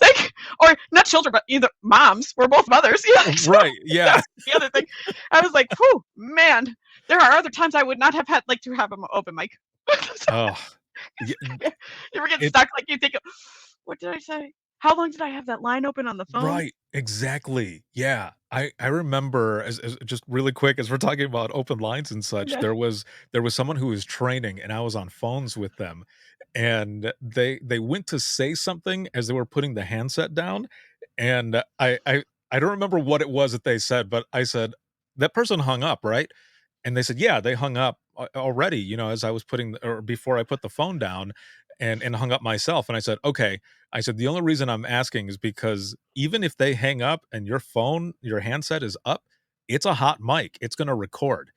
Like, or not children, but either moms. We're both mothers. So Right. Yeah. that's the other thing. I was like, whew, man, there are other times I would not have had to have an open mic. Oh, yeah, You ever get it stuck? Like you think, what did I say? How long did I have that line open on the phone? right, exactly. Yeah. I remember as just really quick as we're talking about open lines and such, Yeah. there was someone who was training and I was on phones with them and they went to say something as they were putting the handset down and I don't remember what it was that they said, but I said, "That person hung up, right?" And they said, "Yeah, they hung up already, as I was putting or before I put the phone down and hung up myself." And I said, "Okay." I said, "The only reason I'm asking is because even if they hang up and your handset is up, it's a hot mic. It's gonna record."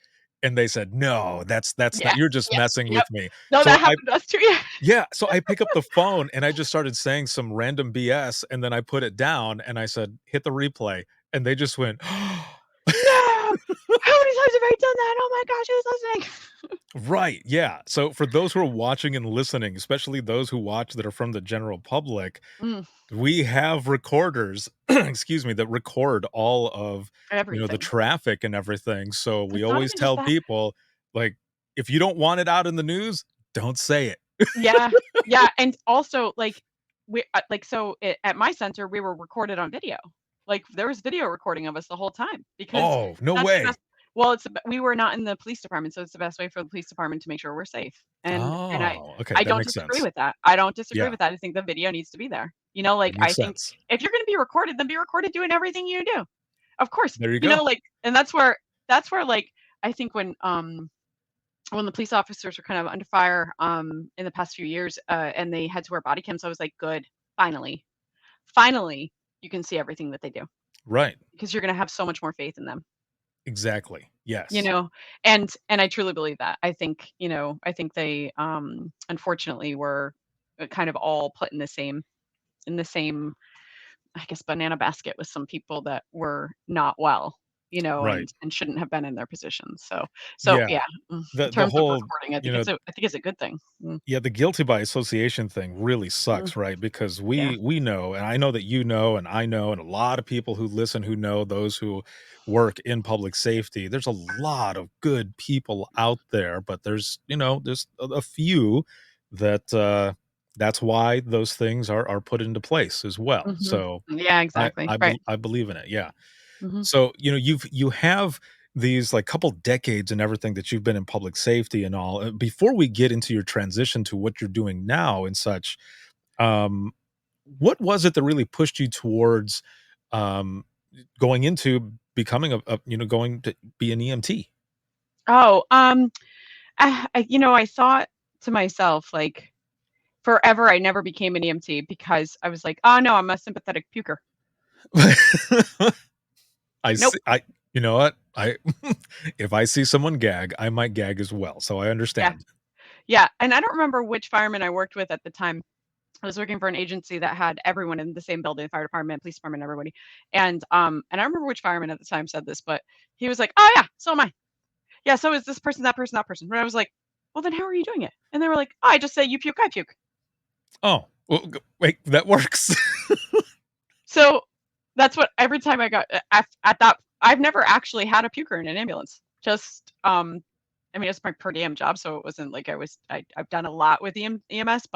And they said, "No, that's not Yeah. you're just Yeah. messing Yep. with me." No, So that happened to us too. Yeah. yeah, so I pick up the phone and I just started saying some random BS and then I put it down and I said, "Hit the replay." And they just went, No. How many times have I done that? Oh my gosh, who's listening? Right, yeah. So for those who are watching and listening, especially those who watch that are from the general public, Mm, we have recorders, excuse me, that record all of, the everything. traffic and everything. So we It's not always even just tell that. people, like, if you don't want it out in the news, don't say it. Yeah. Yeah. And also, like, at my center, we were recorded on video. Like, there was video recording of us the whole time because Oh, no that's the way. best. Well, we were not in the police department, so it's the best way for the police department to make sure we're safe. And Oh, okay, I that don't makes disagree sense. with that. I don't disagree Yeah, with that. I think the video needs to be there. that I makes think sense. if you're going to be recorded, then be recorded doing everything you do. Of course, There you go. like, and that's where like I think when the police officers were kind of under fire in the past few years and they had to wear body cams, I was like, good, finally, finally, you can see everything that they do Right, because you're going to have so much more faith in them. exactly. You Yes. know, and I truly believe that. I think they unfortunately were kind of all put in the same I guess banana basket with some people that were not well, Right. and shouldn't have been in their positions. So Yeah. yeah, in The terms of whole, recording, I you think know it's a good thing. Mm, yeah, the guilty by association thing really mm, sucks, right? Because yeah. we know, and I know that you know, and I know, and a lot of people who listen who know those who work in public safety. There's a lot of good people out there, but there's a few that that's why those things are put into place as well. Mhm. So Yeah, exactly. Right. I believe in it. Yeah. Mhm. So, you have these like couple decades and everything that you've been in public safety and all. Before we get into your transition to what you're doing now and such, um, what was it that really pushed you towards um, going into becoming going to be an EMT? Oh, I thought to myself, like, forever I never became an EMT because I was like, "Oh, no, I'm a sympathetic puker." I Nope. see, you know what? I if I see someone gag, I might gag as well. So I Yeah. understand. Yeah, and I don't remember which fireman I worked with at the time. I was working for an agency that had everyone in the same building, fire department, police department, everybody. And I don't remember which fireman at the time said this, but he was like, "Oh yeah, so am I. Yeah, so is this person, that person, that person." And I was like, "Well, then how are you doing it?" And they were like, "Oh, I just say you puke, I puke." Oh, well, wait, that works. So that's what every time I got at that, I've never actually had a puker in an ambulance. Just I mean, it's my per diem job, so it wasn't like I've done a lot with EMS,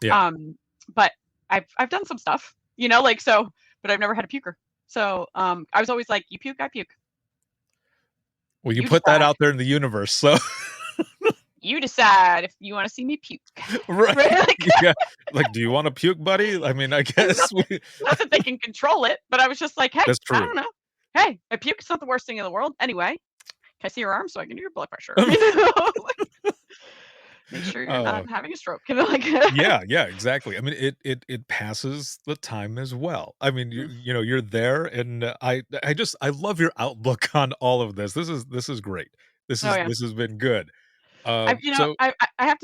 Yeah. um, but I've done some stuff, like so, but I've never had a puker. So I was always like, you puke, I puke. Well, you You put that decide. out there in the universe, so You decide if you want to see me puke. right. Right? Like, Yeah. Like, "Do you wanna puke, buddy?" I mean, I not guess that, we not that they can control it, but I was just like, hey, that's I true. don't know. Hey, a puke's not the worst thing in the world. Anyway, can I see your arm so I can do your blood pressure? Make sure you're Oh, not having a stroke. Like, yeah, yeah, exactly. I mean, it passes the time as well. I mean, you're there, and, I love your outlook on all of this. This is great. oh yeah. This has been good. I've you know, So I have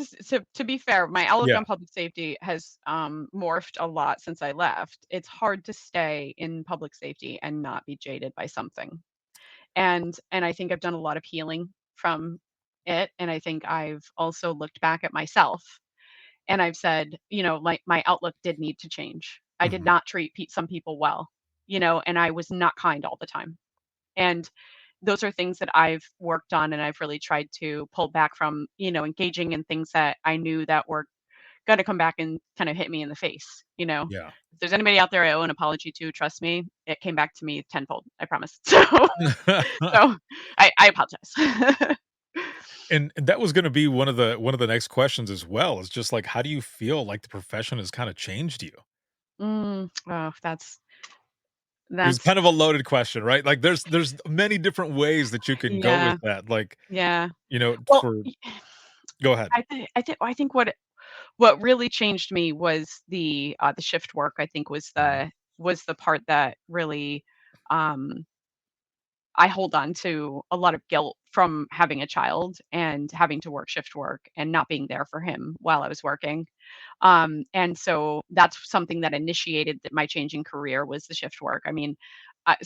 to be fair, my outlook yeah, on public safety has, morphed a lot since I left. It's hard to stay in public safety and not be jaded by something. And I think I've done a lot of healing from it, and I think I've also looked back at myself and I've said, like, my outlook did need to change. I did Mhm. not treat some people well, and I was not kind all the time. And those are things that I've worked on and I've really tried to pull back from, engaging in things that I knew that were going to come back and kind of hit me in the face. Yeah. If there's anybody out there I owe an apology to, trust me, it came back to me tenfold. I promise. So I apologize. And that was gonna be one of the next questions as well, is just like, how do you feel like the profession has kinda changed you? Oh, It was that's kind of a loaded question, right? Like, there's many different ways that you can go with yeah, that, like, yeah. Well, for go ahead. I think what really changed me was the shift work. I think Mhm. was the part that really um I hold on to a lot of guilt from having a child and having to work shift work and not being there for him while I was working. And so that's something that initiated my changing career was the shift work. I mean, I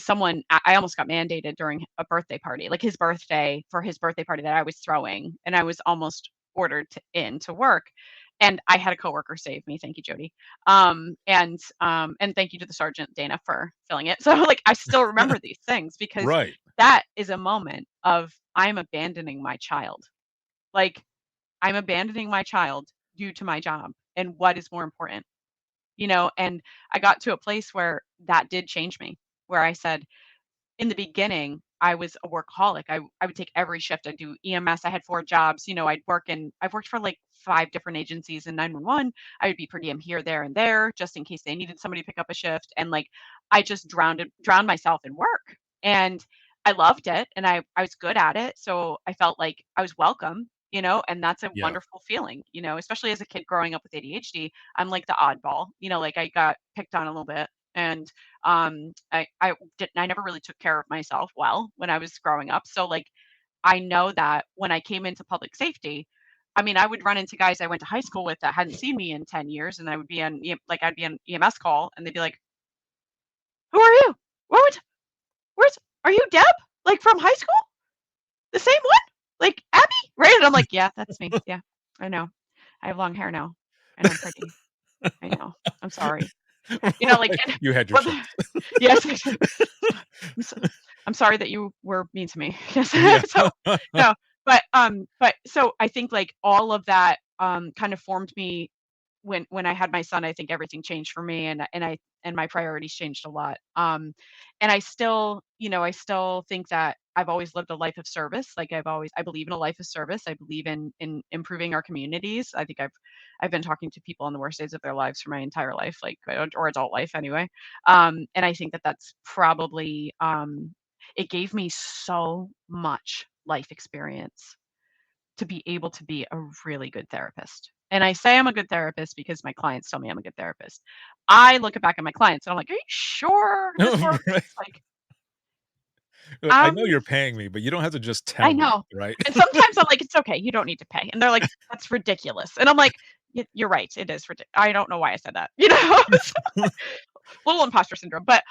almost got mandated during a birthday party, like his birthday party that I was throwing, and I was almost ordered in to work. And I had a coworker save me. Thank you, Jody. And thank you to the sergeant Dana for filling it. So like I still remember these things because Right. that is a moment of I'm abandoning my child. Like I'm abandoning my child due to my job and what is more important, and I got to a place where that did change me, where I said, in the beginning, I was a workaholic. I would take every shift. I'd do EMS. I had 4 jobs. I've worked for like 5 different agencies in 911. I would be per diem here, there, and there, just in case they needed somebody to pick up a shift. And like I just drowned myself in work. And I loved it and I was good at it. So I felt like I was welcome, and that's a Yeah. wonderful feeling, especially as a kid growing up with ADHD. I'm like the oddball, like I got picked on a little bit. And I never really took care of myself well when I was growing up. So like I know that when I came into public safety, I mean, I would run into guys I went to high school with that hadn't seen me in 10 years and I would be on like I'd be on EMS call and they'd be like, "Who are you? What? Where's are you Deb? Like from high school? The same one? Like Abby?" Right? And I'm like, "Yeah, that's me. Yeah. I know. I have long hair now and I'm pretty. I know. I'm sorry." Like Right. You had your well, chance. yes. I'm so I'm sorry that you were mean to me. Yes. Yeah. So, no, but so I think, like, all of that, kind of formed me when I had my son. I think everything changed for me, and my priorities changed a lot. And I still think that I've always lived a life of service. Like, I believe in a life of service. I believe in improving our communities. I think I've been talking to people on the worst days of their lives for my entire life, like, or adult life anyway. And I think that that's probably, it gave me so much life experience to be able to be a really good therapist. And I say I'm a good therapist because my clients tell me I'm a good therapist. I look back at my clients and I'm like, "Are you sure this works?" Right. Like, Like, I know um, you're paying me, but you don't have to just I tell me, know. right? And sometimes I'm like, "It's okay, you don't need to pay." And they're like, "That's ridiculous." And I'm like, You're right, it is ridiculous. I don't know why I said that." Little imposter syndrome. But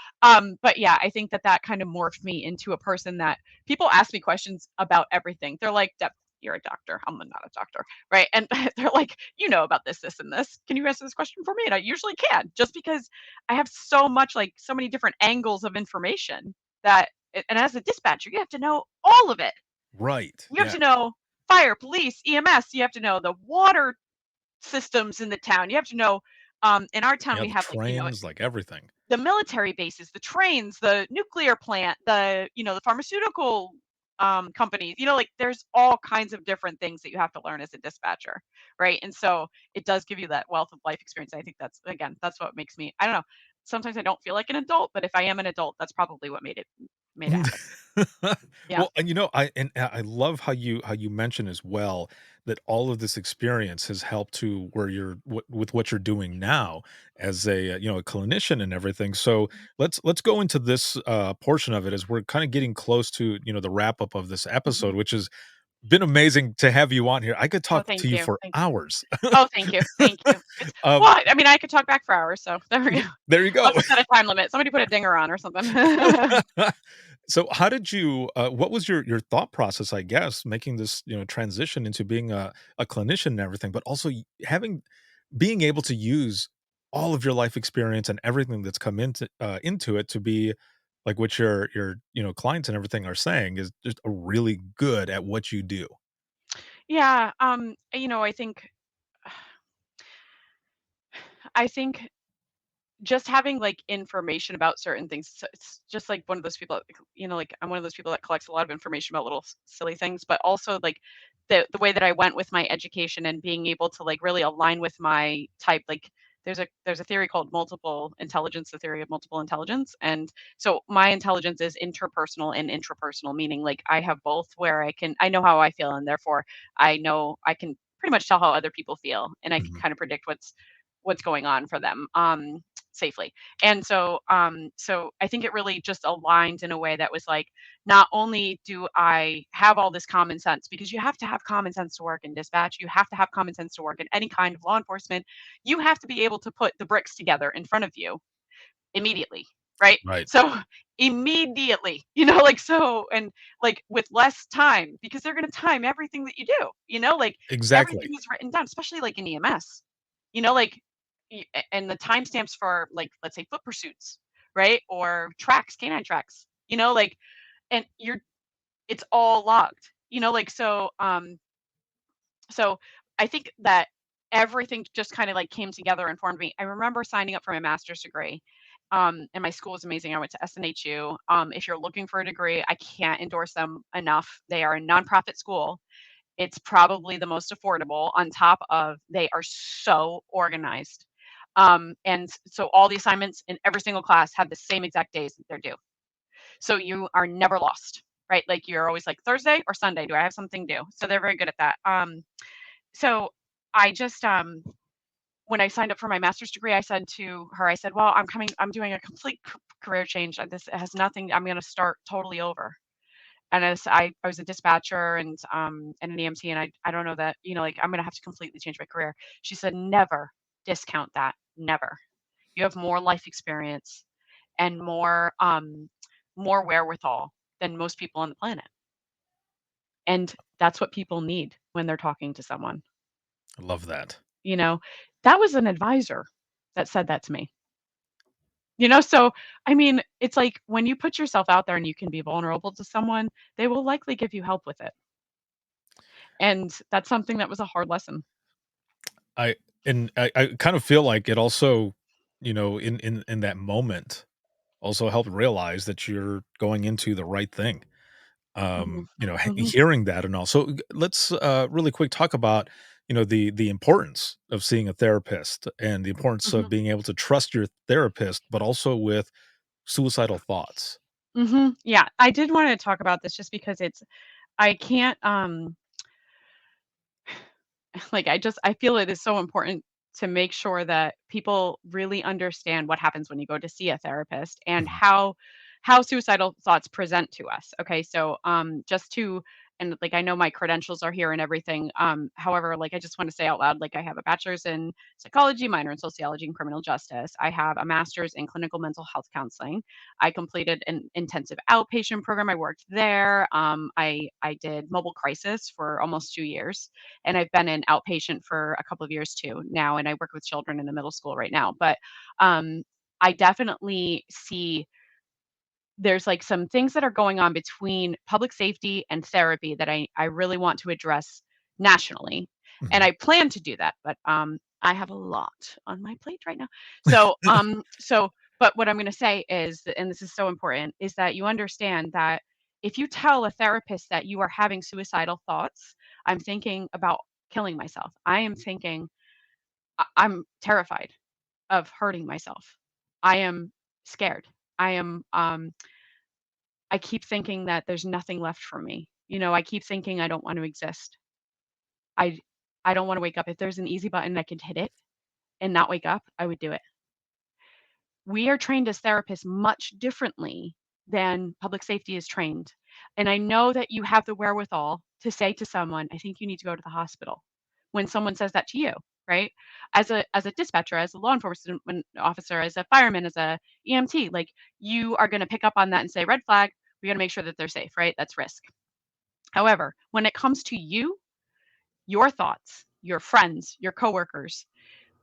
yeah, I think that that kind of morphed me into a person that people ask me questions about everything. They're like, "Deb, you're a doctor. I'm not a doctor, right?" And they're like, "You know about this, and this. Can you answer this question for me?" And I usually can, just because I have so much, like, so many different angles of information that, and as a dispatcher, you have to know all of it. Right. You have Yeah. to know fire, police, EMS. You have to know the water systems in the town. You have to know. In our town, Yeah, we the have like trains, like, everything. the military bases, the trains, the nuclear plant, the pharmaceutical companies. Like there's all kinds of different things that you have to learn as a dispatcher, right? And so it does give you that wealth of life experience. I think that's what makes me. I don't know. Sometimes I don't feel like an adult, but if I am an adult, that's probably what made it happen. Yeah. Well, and, I love how you mention as well that all of this experience has helped to where you're with what you're doing now as a clinician and everything. So let's go into this portion of it as we're kind of getting close to the wrap up of this Mhm. episode, which has been amazing to have you on here. I could Oh, talk to thank you you. for Thank you. hours. Oh, thank you. Thank you. It's um, well, I mean, I could talk back for hours, so there we go. there you go. I'll just set a time limit. Somebody put a dinger on or something. So how did you what was your thought process, I guess, making this, transition into being a clinician and everything, but also having being able to use all of your life experience and everything that's come into it to be like what your clients and everything are saying is just a really good at what you do. Yeah, I think just having, like, information about certain things, so it's just like one of those people, like, I'm one of those people that collects a lot of information about little silly things, but also, like, the way that I went with my education and being able to, like, really align with my type, like, there's a theory called multiple intelligence, the theory of multiple intelligence, and so my intelligence is interpersonal and intrapersonal, meaning, like, I have both where I know how I feel, and therefore, I know I can pretty much tell how other people feel, and I can Mhm. kinda predict what's going on for them, safely. And so I think it really just aligned in a way that was like, not only do I have all this common sense, because you have to have common sense to work in dispatch, you have to have common sense to work in any kind of law enforcement. You have to be able to put the bricks together in front of you immediately, right? Right. So immediately, like, so, and like with less time, because they're going to time everything that you do, like everything Exactly. is written down, especially like in EMS, like, and the timestamps for, like, let's say foot pursuits, right? Or tracks, canine tracks, like, and it's all logged, like, so I think that everything just kind of like came together and formed me. I remember signing up for my master's degree. And my school was amazing. I went to SNHU. If you're looking for a degree, I can't endorse them enough. They are a nonprofit school. It's probably the most affordable, on top of they are so organized. And so all the assignments in every single class have the same exact days that they're due. So you are never lost, right? Like, you're always like, Thursday or Sunday, do I have something due? So they're very good at that. So I just, when I signed up for my master's degree, I said to her, I said, "Well, I'm doing a complete career change. This has nothing, I'm going to start totally over." And I was a dispatcher and an EMT, and I don't know that, like, I'm going to have to completely change my career. She said, "Never discount that. Never. You have more life experience and more wherewithal than most people on the planet. And that's what people need when they're talking to someone." I love that. You know, that was an advisor that said that to me. So, I mean, it's like when you put yourself out there and you can be vulnerable to someone, they will likely give you help with it. And that's something that was a hard lesson. I I kind of feel like it also, in that moment, also helped realize that you're going into the right thing. Mhm. Mhm. Hearing that and also let's really quick talk about, the importance of seeing a therapist and the importance of Mhm. being able to trust your therapist, but also with suicidal thoughts. Mhm. Yeah, I did wanna talk about this just because I can't, like, I feel it is so important to make sure that people really understand what happens when you go to see a therapist, and Mhm. how suicidal thoughts present to us. Okay, so just to, and like, I know my credentials are here and everything. However, like, I just want to say out loud, like, I have a bachelor's in psychology, minor in sociology and criminal justice. I have a master's in clinical mental health counseling. I completed an intensive outpatient program. I worked there. I did mobile crisis for almost 2 years, and I've been an outpatient for a couple of years too now, and I work with children in a middle school right now. But um, I definitely see there's like some things that are going on between public safety and therapy that I really want to address nationally, and Mhm. I plan to do that. But I have a lot on my plate right now. So but what I'm going to say is, and this is so important, is that you understand that if you tell a therapist that you are having suicidal thoughts, I'm thinking about killing myself. I am thinking I'm terrified of hurting myself. I am scared. I am I keep thinking that there's nothing left for me. I keep thinking I don't want to exist. I I don't want to wake up. If there's an easy button I could hit it and not wake up, I would do it. We are trained as therapists much differently than public safety is trained. And I know that you have the wherewithal to say to someone, "I think you need to go to the hospital," when someone says that to you, right? As a dispatcher, as a law enforcement officer, as a fireman, as a EMT, like, you are going to pick up on that and say, "Red flag, we got to make sure that they're safe," right? That's risk. However, when it comes to you, your thoughts, your friends, your coworkers,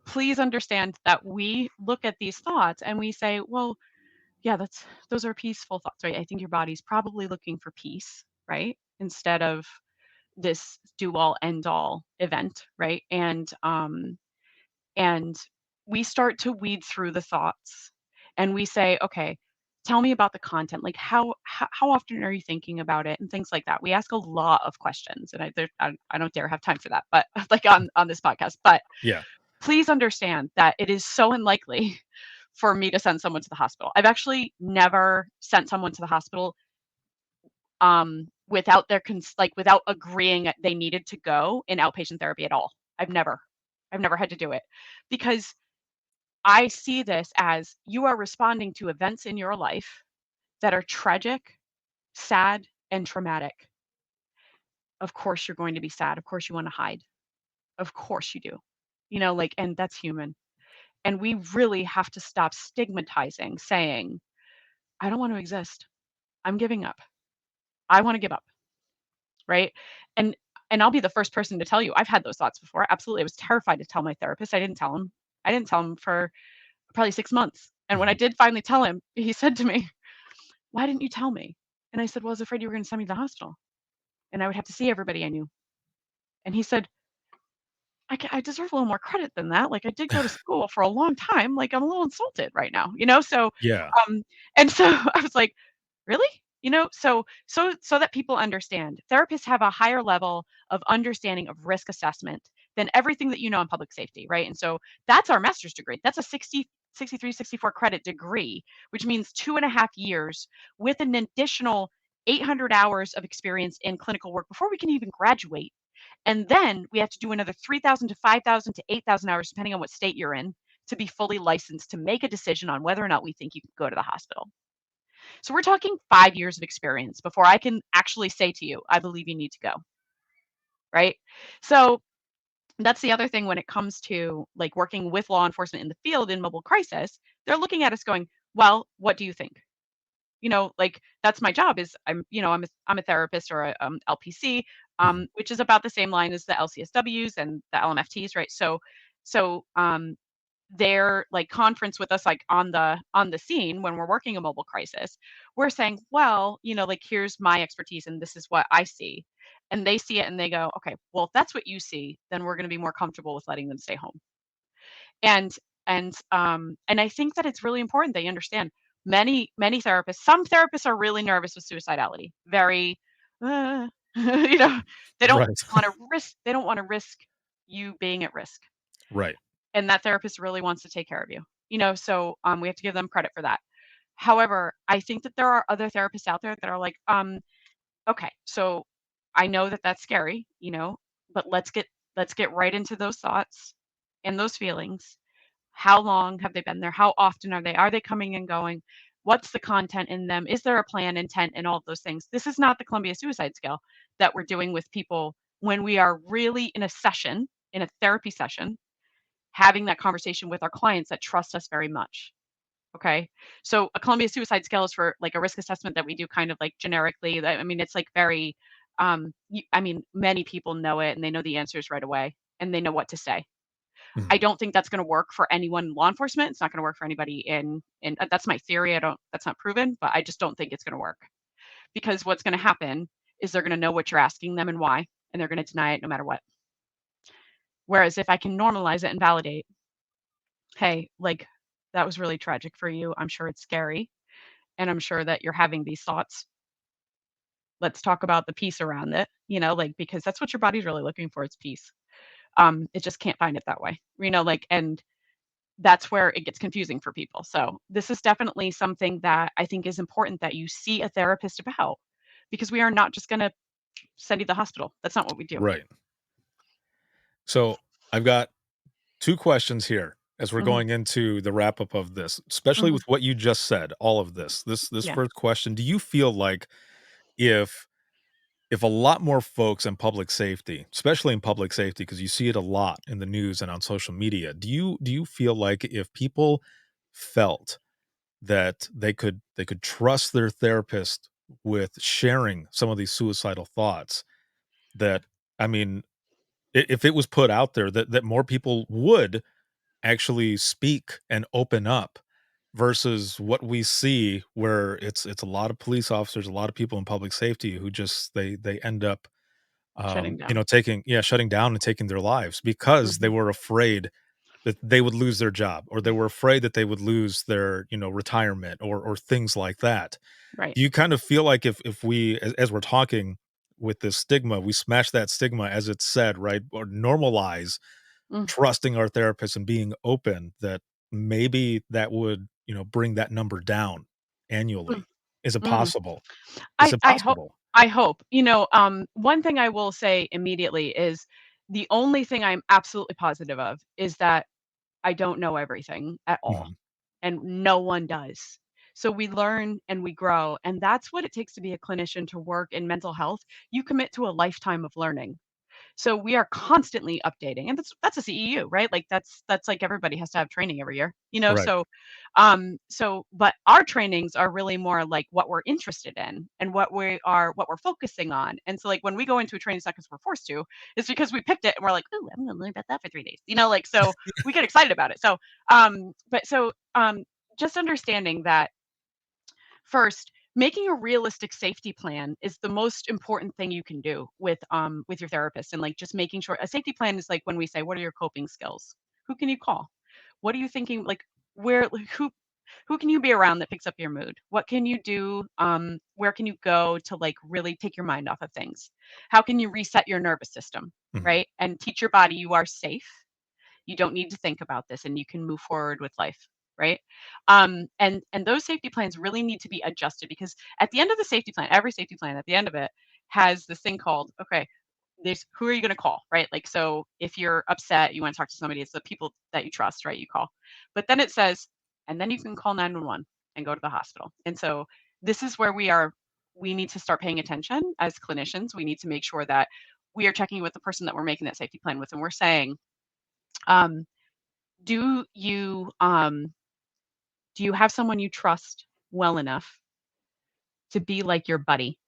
please understand that we look at these thoughts and we say, well, yeah, those are peaceful thoughts, right? I think your body's probably looking for peace, right? Instead of this do all end all event, right? And we start to weed through the thoughts and we say, okay, tell me about the content. Like how often are you thinking about it and things like that. We ask a lot of questions, and I don't dare have time for that, but like on this podcast. But Yeah. please understand that it is so unlikely for me to send someone to the hospital. I've actually never sent someone to the hospital without without agreeing that they needed to go in outpatient therapy at all. I've never had to do it because I see this as you are responding to events in your life that are tragic, sad, and traumatic. Of course, you're going to be sad. Of course, you want to hide. Of course, you do. And that's human. And we really have to stop stigmatizing, saying, I don't want to exist. I'm giving up. I want to give up. Right. And I'll be the first person to tell you, I've had those thoughts before. Absolutely. I was terrified to tell my therapist. I didn't tell him. I didn't tell him for probably 6 months. And when I did finally tell him, he said to me, "Why didn't you tell me?" And I said, "Well, I was afraid you were going to send me to the hospital and I would have to see everybody I knew." And he said, I deserve a little more credit than that. Like I did go to school for a long time. Like I'm a little insulted right now, So, Yeah. um, and so I was like, really? So that people understand, therapists have a higher level of understanding of risk assessment than everything that you know in public safety, right? And so that's our master's degree. That's a 63, 64 credit degree, which means 2.5 years with an additional 800 hours of experience in clinical work before we can even graduate. And then we have to do another 3,000 to 5,000 to 8,000 hours, depending on what state you're in, to be fully licensed to make a decision on whether or not we think you can go to the hospital. So we're talking 5 years of experience before I can actually say to you, I believe you need to go. Right. So that's the other thing when it comes to like working with law enforcement in the field in mobile crisis. They're looking at us going, well, what do you think? Like that's my job is I'm a therapist or a LPC, which is about the same line as the LCSWs and the LMFTs, right? So their like conference with us like on the scene when we're working a mobile crisis, we're saying, well, like here's my expertise and this is what I see. And they see it and they go, okay, well, if that's what you see, then we're going to be more comfortable with letting them stay home. And I think that it's really important they understand. Many therapists, some therapists are really nervous with suicidality. Very, you know, they don't Right. want to risk you being at risk. Right. And that therapist really wants to take care of you. So we have to give them credit for that. However, I think that there are other therapists out there that are like, okay, so I know that that's scary, but let's get right into those thoughts and those feelings. How long have they been there? How often are they? Are they coming and going? What's the content in them? Is there a plan, intent, and all of those things? This is not the Columbia Suicide Scale that we're doing with people when we are really in a session, in a therapy session, having that conversation with our clients that trust us very much. Okay. So a Columbia Suicide Scale is for like a risk assessment that we do kind of like generically. I mean, it's like very, many people know it and they know the answers right away and they know what to say. I don't think that's going to work for anyone in law enforcement. It's not going to work for anybody in that's my theory. That's not proven, but I just don't think it's going to work because what's going to happen is they're going to know what you're asking them and why, and they're going to deny it no matter what. Whereas if I can normalize it and validate, hey, like that was really tragic for you. I'm sure it's scary. And I'm sure that you're having these thoughts. Let's talk about the peace around it, because that's what your body's really looking for. It's peace. It just can't find it that way, and that's where it gets confusing for people. So this is definitely something that I think is important that you see a therapist about because we are not just going to send you to the hospital. That's not what we do. Right. So I've got 2 questions here as we're Mhm, going into the wrap up of this, especially mhm. with what you just said, all of this. This Yeah. first question, do you feel like if a lot more folks in public safety, especially in public safety, because you see it a lot in the news and on social media, do you feel like if people felt that they could trust their therapist with sharing some of these suicidal thoughts, that I mean, if it was put out there that more people would actually speak and open up versus what we see where it's a lot of police officers, a lot of people in public safety who just they end up Shutting you know, down. shutting down and taking their lives because they Mhm. were afraid that they would lose their job, or they were afraid that they would lose their, you know, retirement or things like that. Right. Do you kind of feel like if we as we're talking with this stigma, we smash that stigma as it's said, right? Or normalize Mm, trusting our therapist and being open, that maybe that would, you know, bring that number down mm, annually. Is it mhm. possible? Is I it I hope possible? I hope. One thing I will say immediately is the only thing I'm absolutely positive of is that I don't know everything at all, Mhm. and no one does. So we learn and we grow, and that's what it takes to be a clinician to work in mental health. You commit to a lifetime of learning. So we are constantly updating, and that's a CEU, right? Like that's like everybody has to have training every year, you know. Right. So but our trainings are really more like what we're interested in and what we're focusing on. And so like when we go into a training, it's not because we're forced to, it's because we picked it and we're like, oh, I'm gonna learn about that for 3 days, you know, like so we get excited about it. But just understanding that first, making a realistic safety plan is the most important thing you can do with your therapist, and like just making sure a safety plan is like when we say, what are your coping skills? Who can you call? What are you thinking? Like where like, who can you be around that picks up your mood? What can you do? Where can you go to like really take your mind off of things? How can you reset your nervous system, Mhm. right? And teach your body you are safe, you don't need to think about this and you can move forward with life, right? And those safety plans really need to be adjusted because at the end of the safety plan, every safety plan at the end of it has this thing called, okay, there's who are you going to call, right? Like, so if you're upset, you want to talk to somebody, it's the people that you trust, right? You call. But then it says, and then you can call 911 and go to the hospital. And so this is where we need to start paying attention as clinicians. We need to make sure that we are checking with the person that we're making that safety plan with, and we're saying, um, do you do you have someone you trust well enough to be like your buddy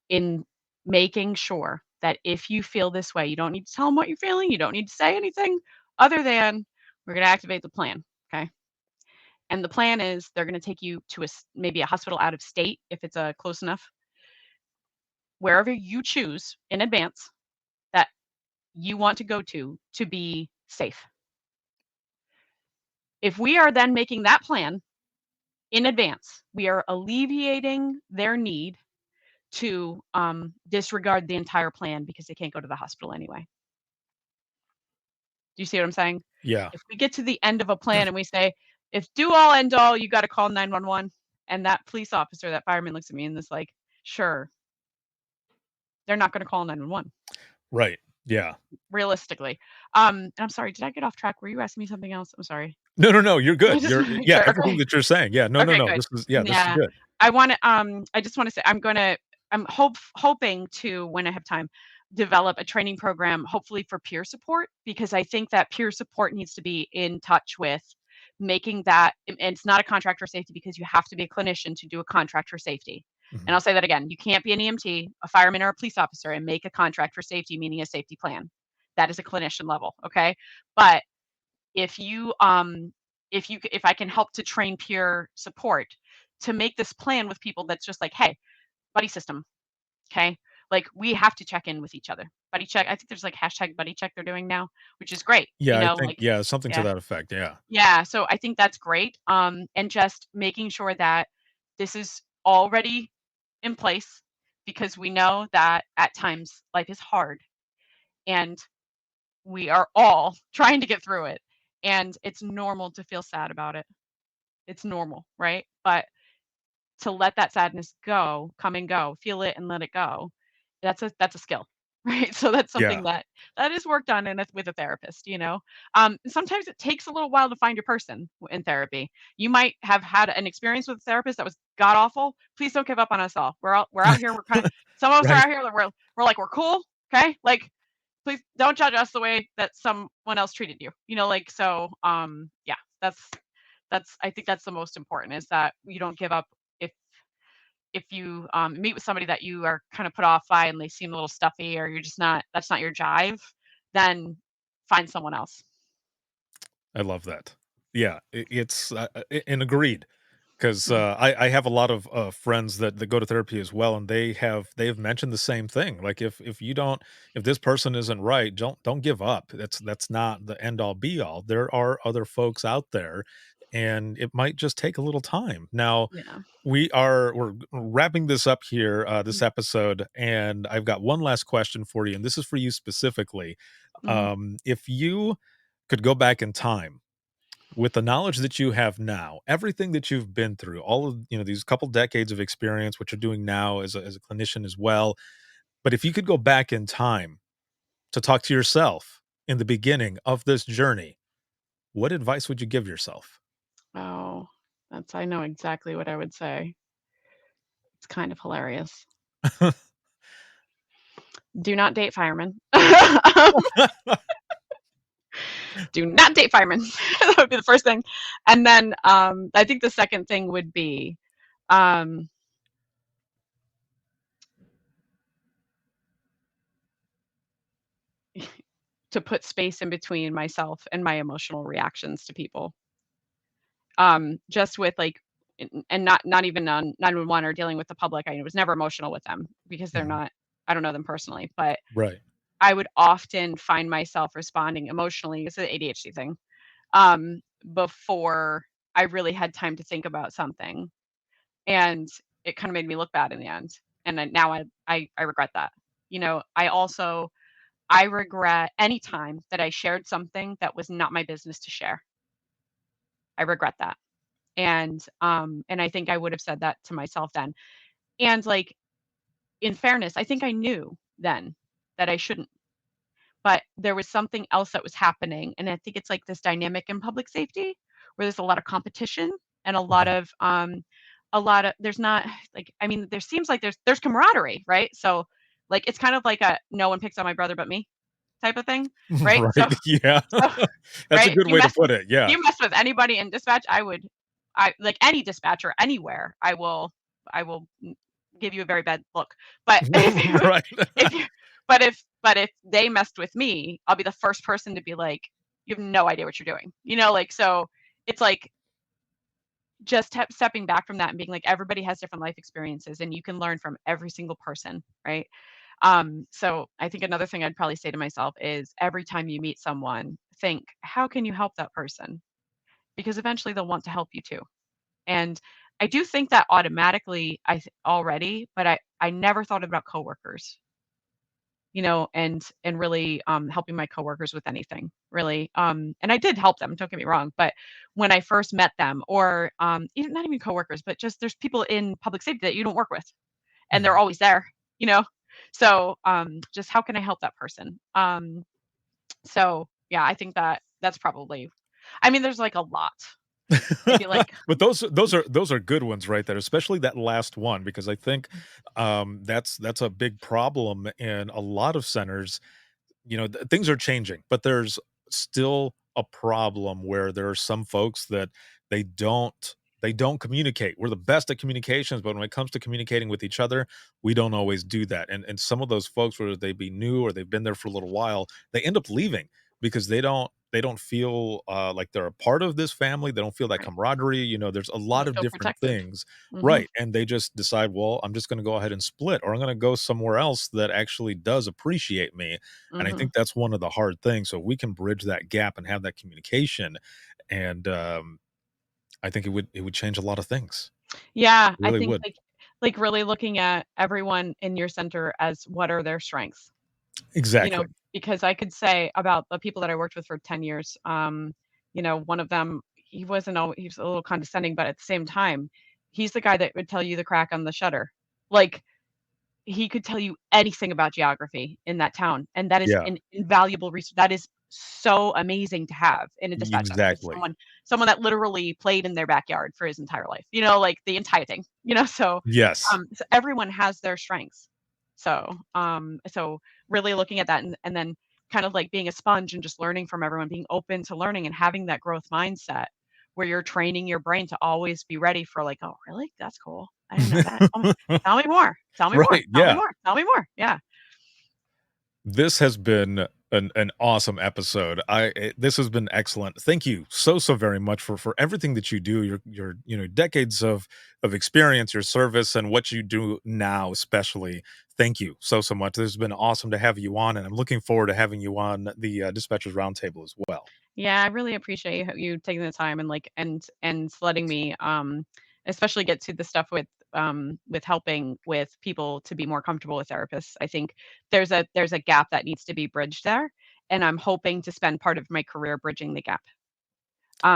in making sure that if you feel this way, you don't need to tell them what you're feeling, you don't need to say anything other than we're going to activate the plan, okay? And the plan is they're going to take you to maybe a hospital out of state if it's close enough, wherever you choose in advance that you want to go to be safe. If we are then making that plan in advance, we are alleviating their need to disregard the entire plan because they can't go to the hospital anyway. Do you see what I'm saying? Yeah. If we get to the end of a plan and we say, if do all end all, you got to call 911, and that police officer, that fireman looks at me and is like, sure, they're not going to call 911 Right. Yeah. realistically. And I'm sorry, did I get off track? Were you asking me something else? I'm sorry. No, no, no, you're I good. just You're want to make yeah, sure. everything Okay. that you're saying. Yeah. No, no, Okay, no. good. This is Yeah. good. I just wanna say I'm hoping to, when I have time, develop a training program, hopefully for peer support, because I think that peer support needs to be in touch with making that and it's not a contract for safety because you have to be a clinician to do a contract for safety. And Mhm. I'll say that again, you can't be an EMT, a fireman, or a police officer and make a contract for safety, meaning a safety plan. That is a clinician level, okay? But if you if I can help to train peer support to make this plan with people that's just like, hey, buddy system, okay, like we have to check in with each other, buddy check. I think there's like hashtag buddy check they're doing now, which is great, Yeah, I think like yeah, something to yeah, that effect. Yeah. yeah, so I think that's great, and just making sure that this is already in place because we know that at times life is hard and we are all trying to get through it, and it's normal to feel sad about it. It's normal, right? But to let that sadness go, come and go, feel it and let it go, that's a skill, right? So that's Yeah. something that is worked on with a therapist, you know? Sometimes it takes a little while to find your person in therapy. You might have had an experience with a therapist that was god awful. Please don't give up on us all. We're out here, we're kind of some of us are Right. out here that we're like, we're cool, okay? Like, please don't judge us the way that someone else treated you. You know, like so yeah, that's I think that's the most important is that you don't give up if you meet with somebody that you are kind of put off by and they seem a little stuffy or you're just not that's not your jive, then find someone else. I love that. Yeah, it's and agreed. Because Mm. I have a lot of friends that go to therapy as well, and they have mentioned the same thing. Like if you don't, if this person isn't right, don't give up. That's not the end all be all. There are other folks out there, and it might just take a little time. Now Yeah. we're wrapping this up here, this Mm. episode, and I've got one last question for you, and this is for you specifically. Mhm. If you could go back in time with the knowledge that you have now, everything that you've been through, all of these couple decades of experience, what you're doing now as a clinician as well. But if you could go back in time to talk to yourself in the beginning of this journey, what advice would you give yourself? Oh, I know exactly what I would say. It's kind of hilarious. Do not date firemen. Do not date firemen. That would be the first thing. And then I think the second thing would be um, to put space in between myself and my emotional reactions to people. Just with like, and not even on 911 or dealing with the public. I was never emotional with them because they're Mhm. not. I don't know them personally, but Right. I would often find myself responding emotionally. It's an ADHD thing. Before I really had time to think about something, and it kind of made me look bad in the end. And then now I regret that. I regret any time that I shared something that was not my business to share. I regret that. And I think I would have said that to myself then. And like in fairness, I think I knew then that I shouldn't, but there was something else that was happening. And I think it's like this dynamic in public safety where there's a lot of competition and Mhm. a lot of there's not like I mean there seems like there's camaraderie, right? So like it's kind of like a no one picks on my brother but me type of thing, right? So Right. Yeah. so That's a right? good way to put it. Yeah. You mess with anybody in dispatch, I like any dispatcher anywhere, I will give you a very bad look. But Right. if you but if they messed with me, I'll be the first person to be like, you have no idea what you're doing. Like so it's like just stepping back from that and being like everybody has different life experiences and you can learn from every single person, right? So I think another thing I'd probably say to myself is every time you meet someone, think, how can you help that person? Because eventually they'll want to help you too. And I do think that automatically already, but I never thought about coworkers, and really helping my coworkers with anything, really. And I did help them, don't get me wrong, but when I first met them, or even not even coworkers, but just there's people in public safety that you don't work with, and they're Mhm. always there, you know. So just how can I help that person? So yeah, I think that's probably. I mean, there's like a lot, maybe like. But those are good ones right there, especially that last one, because I think that's a big problem in a lot of centers. Things are changing, but there's still a problem where there are some folks that they don't they don't communicate. We're the best at communications, but when it comes to communicating with each other, we don't always do that. And some of those folks, whether they be new or they've been there for a little while, they end up leaving because they don't feel like they're a part of this family. They don't feel that Right. camaraderie. There's a They lot don't of feel different protected. things. Mhm, Right. And they just decide, well, I'm just going to go ahead and split, or I'm going to go somewhere else that actually does appreciate me. And I mhm. think that's one of the hard things. So we can bridge that gap and have that communication. And I think it would change a lot of things. Yeah, It I really think, would. like, really looking at everyone in your center as what are their strengths, you know, Exactly. because I could say about the people that I worked with for 10 years, one of them, he was a little condescending, but at the same time, he's the guy that would tell you the crack on the shutter. Like, he could tell you anything about geography in that town, and that is Yeah. an invaluable resource. That is so amazing to have in a dispatch center. It's Exactly. someone that literally played in their backyard for his entire life, like the entire thing, so, Yes. so everyone has their strengths. So really looking at that and then kind of like being a sponge and just learning from everyone, being open to learning and having that growth mindset where you're training your brain to always be ready for like, "Oh, really? That's cool. I didn't know that. Tell me more. Tell me more. Right. Tell me Yeah. more. Tell me more." Yeah. This has been an awesome episode. This has been excellent. Thank you so very much for everything that you do. Your decades of experience, your service, and what you do now, especially. Thank you so much. This has been awesome to have you on, and I'm looking forward to having you on the Dispatchers Roundtable as well. Yeah, I really appreciate you taking the time and letting me especially get to the stuff with helping with people to be more comfortable with therapists. I think there's a gap that needs to be bridged there, and I'm hoping to spend part of my career bridging the gap. So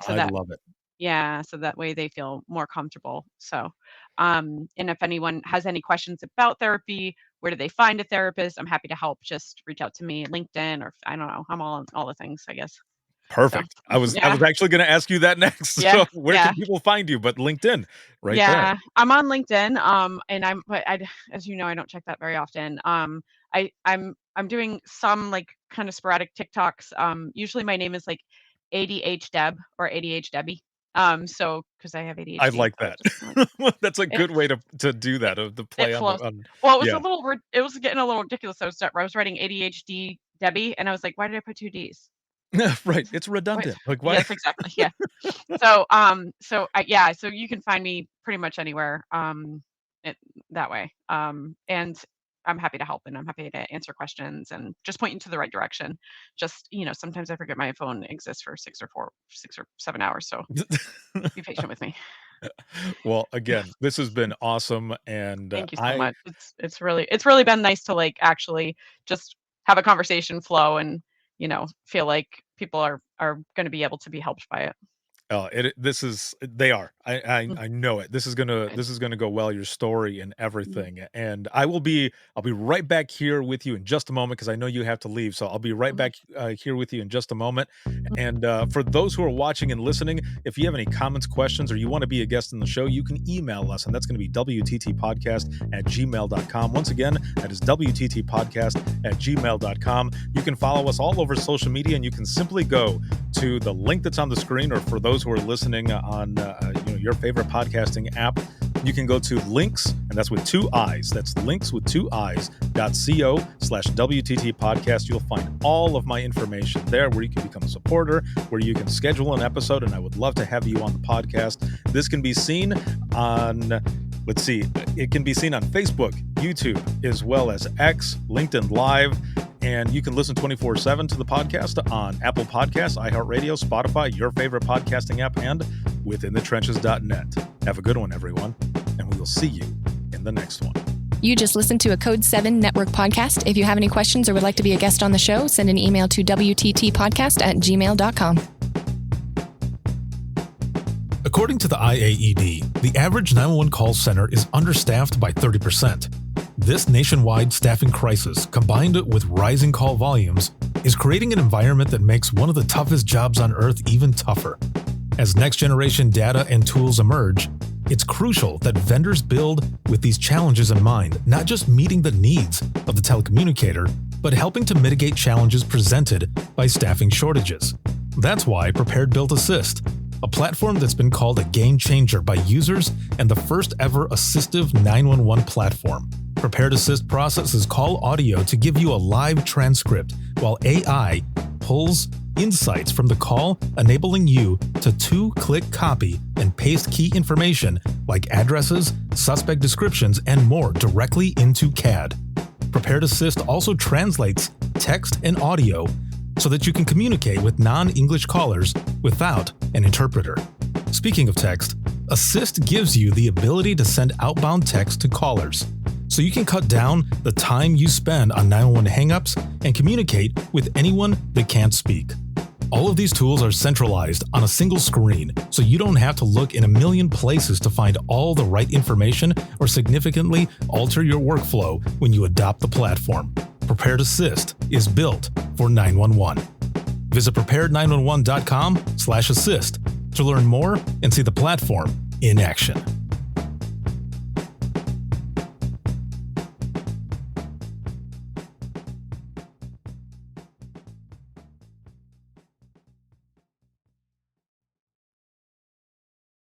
I that love it. Yeah, so that way they feel more comfortable. So, and if anyone has any questions about therapy, where do they find a therapist? I'm happy to help. Just reach out to me, LinkedIn, or I don't know. I'm all on all the things, I guess. So, Perfect. I was yeah, actually going to ask you that next. yeah, So where yeah, can people find you? But LinkedIn, right there. yeah. I'm on LinkedIn. And as you know, I don't check that very often. I'm doing some like kind of sporadic TikToks. Usually my name is like ADH Deb or ADH Debbie. So because I have I ADHD, like so that. it's just like That's a it good way to do that. The it play on flows. on Well, yeah. it was getting a little ridiculous. I was writing ADHD Debbie, and I was like, why did I put two D's? Right. It's Wait, redundant. Like why? yes, exactly. Yeah. So you can find me pretty much anywhere, it, that way. And I'm happy to help, and I'm happy to answer questions and just point you to the right direction. Just, sometimes I forget my phone exists for 6 or 7 hours. So be patient with me. Well, again, this has been awesome, and Thank you so I much. It's really been nice to like actually just have a conversation flow and, feel like people are going to be able to be helped by it. oh, this is they are. Mm, I know it. This is good. gonna go well, your story and Mhm, everything. And I'll be right back here with you in just a moment because I know you have to leave. So I'll be right mhm, back here with you in just a moment. mhm, And for those who are watching and listening, if you have any comments, questions, or you want to be a guest in the show, you can email us, and that's going to be wttpodcast@gmail.com. Once again, that is wttpodcast@gmail.com. You can follow us all over social media, and you can simply go to the link that's on the screen, or for those who are listening on your favorite podcasting app, you can go to links, and that's with two I's. That's links with two I's.co/WTT podcast. You'll find all of my information there, where you can become a supporter, where you can schedule an episode, and I would love to have you on the podcast. This can be seen on, let's see, it can be seen on Facebook, YouTube, as well as X, LinkedIn Live. And you can listen 24/7 to the podcast on Apple Podcasts, iHeartRadio, Spotify, your favorite podcasting app, and withinthetrenches.net. Have a good one, everyone, and we will see you in the next one. You just listened to a Code 7 Network podcast. If you have any questions or would like to be a guest on the show, send an email to wttpodcast@gmail.com. According to the IAED, the average 911 call center is understaffed by 30%. This nationwide staffing crisis, combined with rising call volumes, is creating an environment that makes one of the toughest jobs on earth even tougher. As next-generation data and tools emerge, it's crucial that vendors build with these challenges in mind, not just meeting the needs of the telecommunicator, but helping to mitigate challenges presented by staffing shortages. That's why Prepared Built Assist, a platform that's been called a game changer by users and the first ever assistive 911 platform. Prepared Assist processes call audio to give you a live transcript, while AI pulls insights from the call, enabling you to two-click copy and paste key information like addresses, suspect descriptions, and more directly into CAD. Prepared Assist also translates text and audio so that you can communicate with non-English callers without an interpreter. Speaking of text, Assist gives you the ability to send outbound text to callers, so you can cut down the time you spend on 911 hangups and communicate with anyone that can't speak. All of these tools are centralized on a single screen, so you don't have to look in a million places to find all the right information or significantly alter your workflow when you adopt the platform. Prepared Assist is built for 911. Visit prepared911.com/assist to learn more and see the platform in action.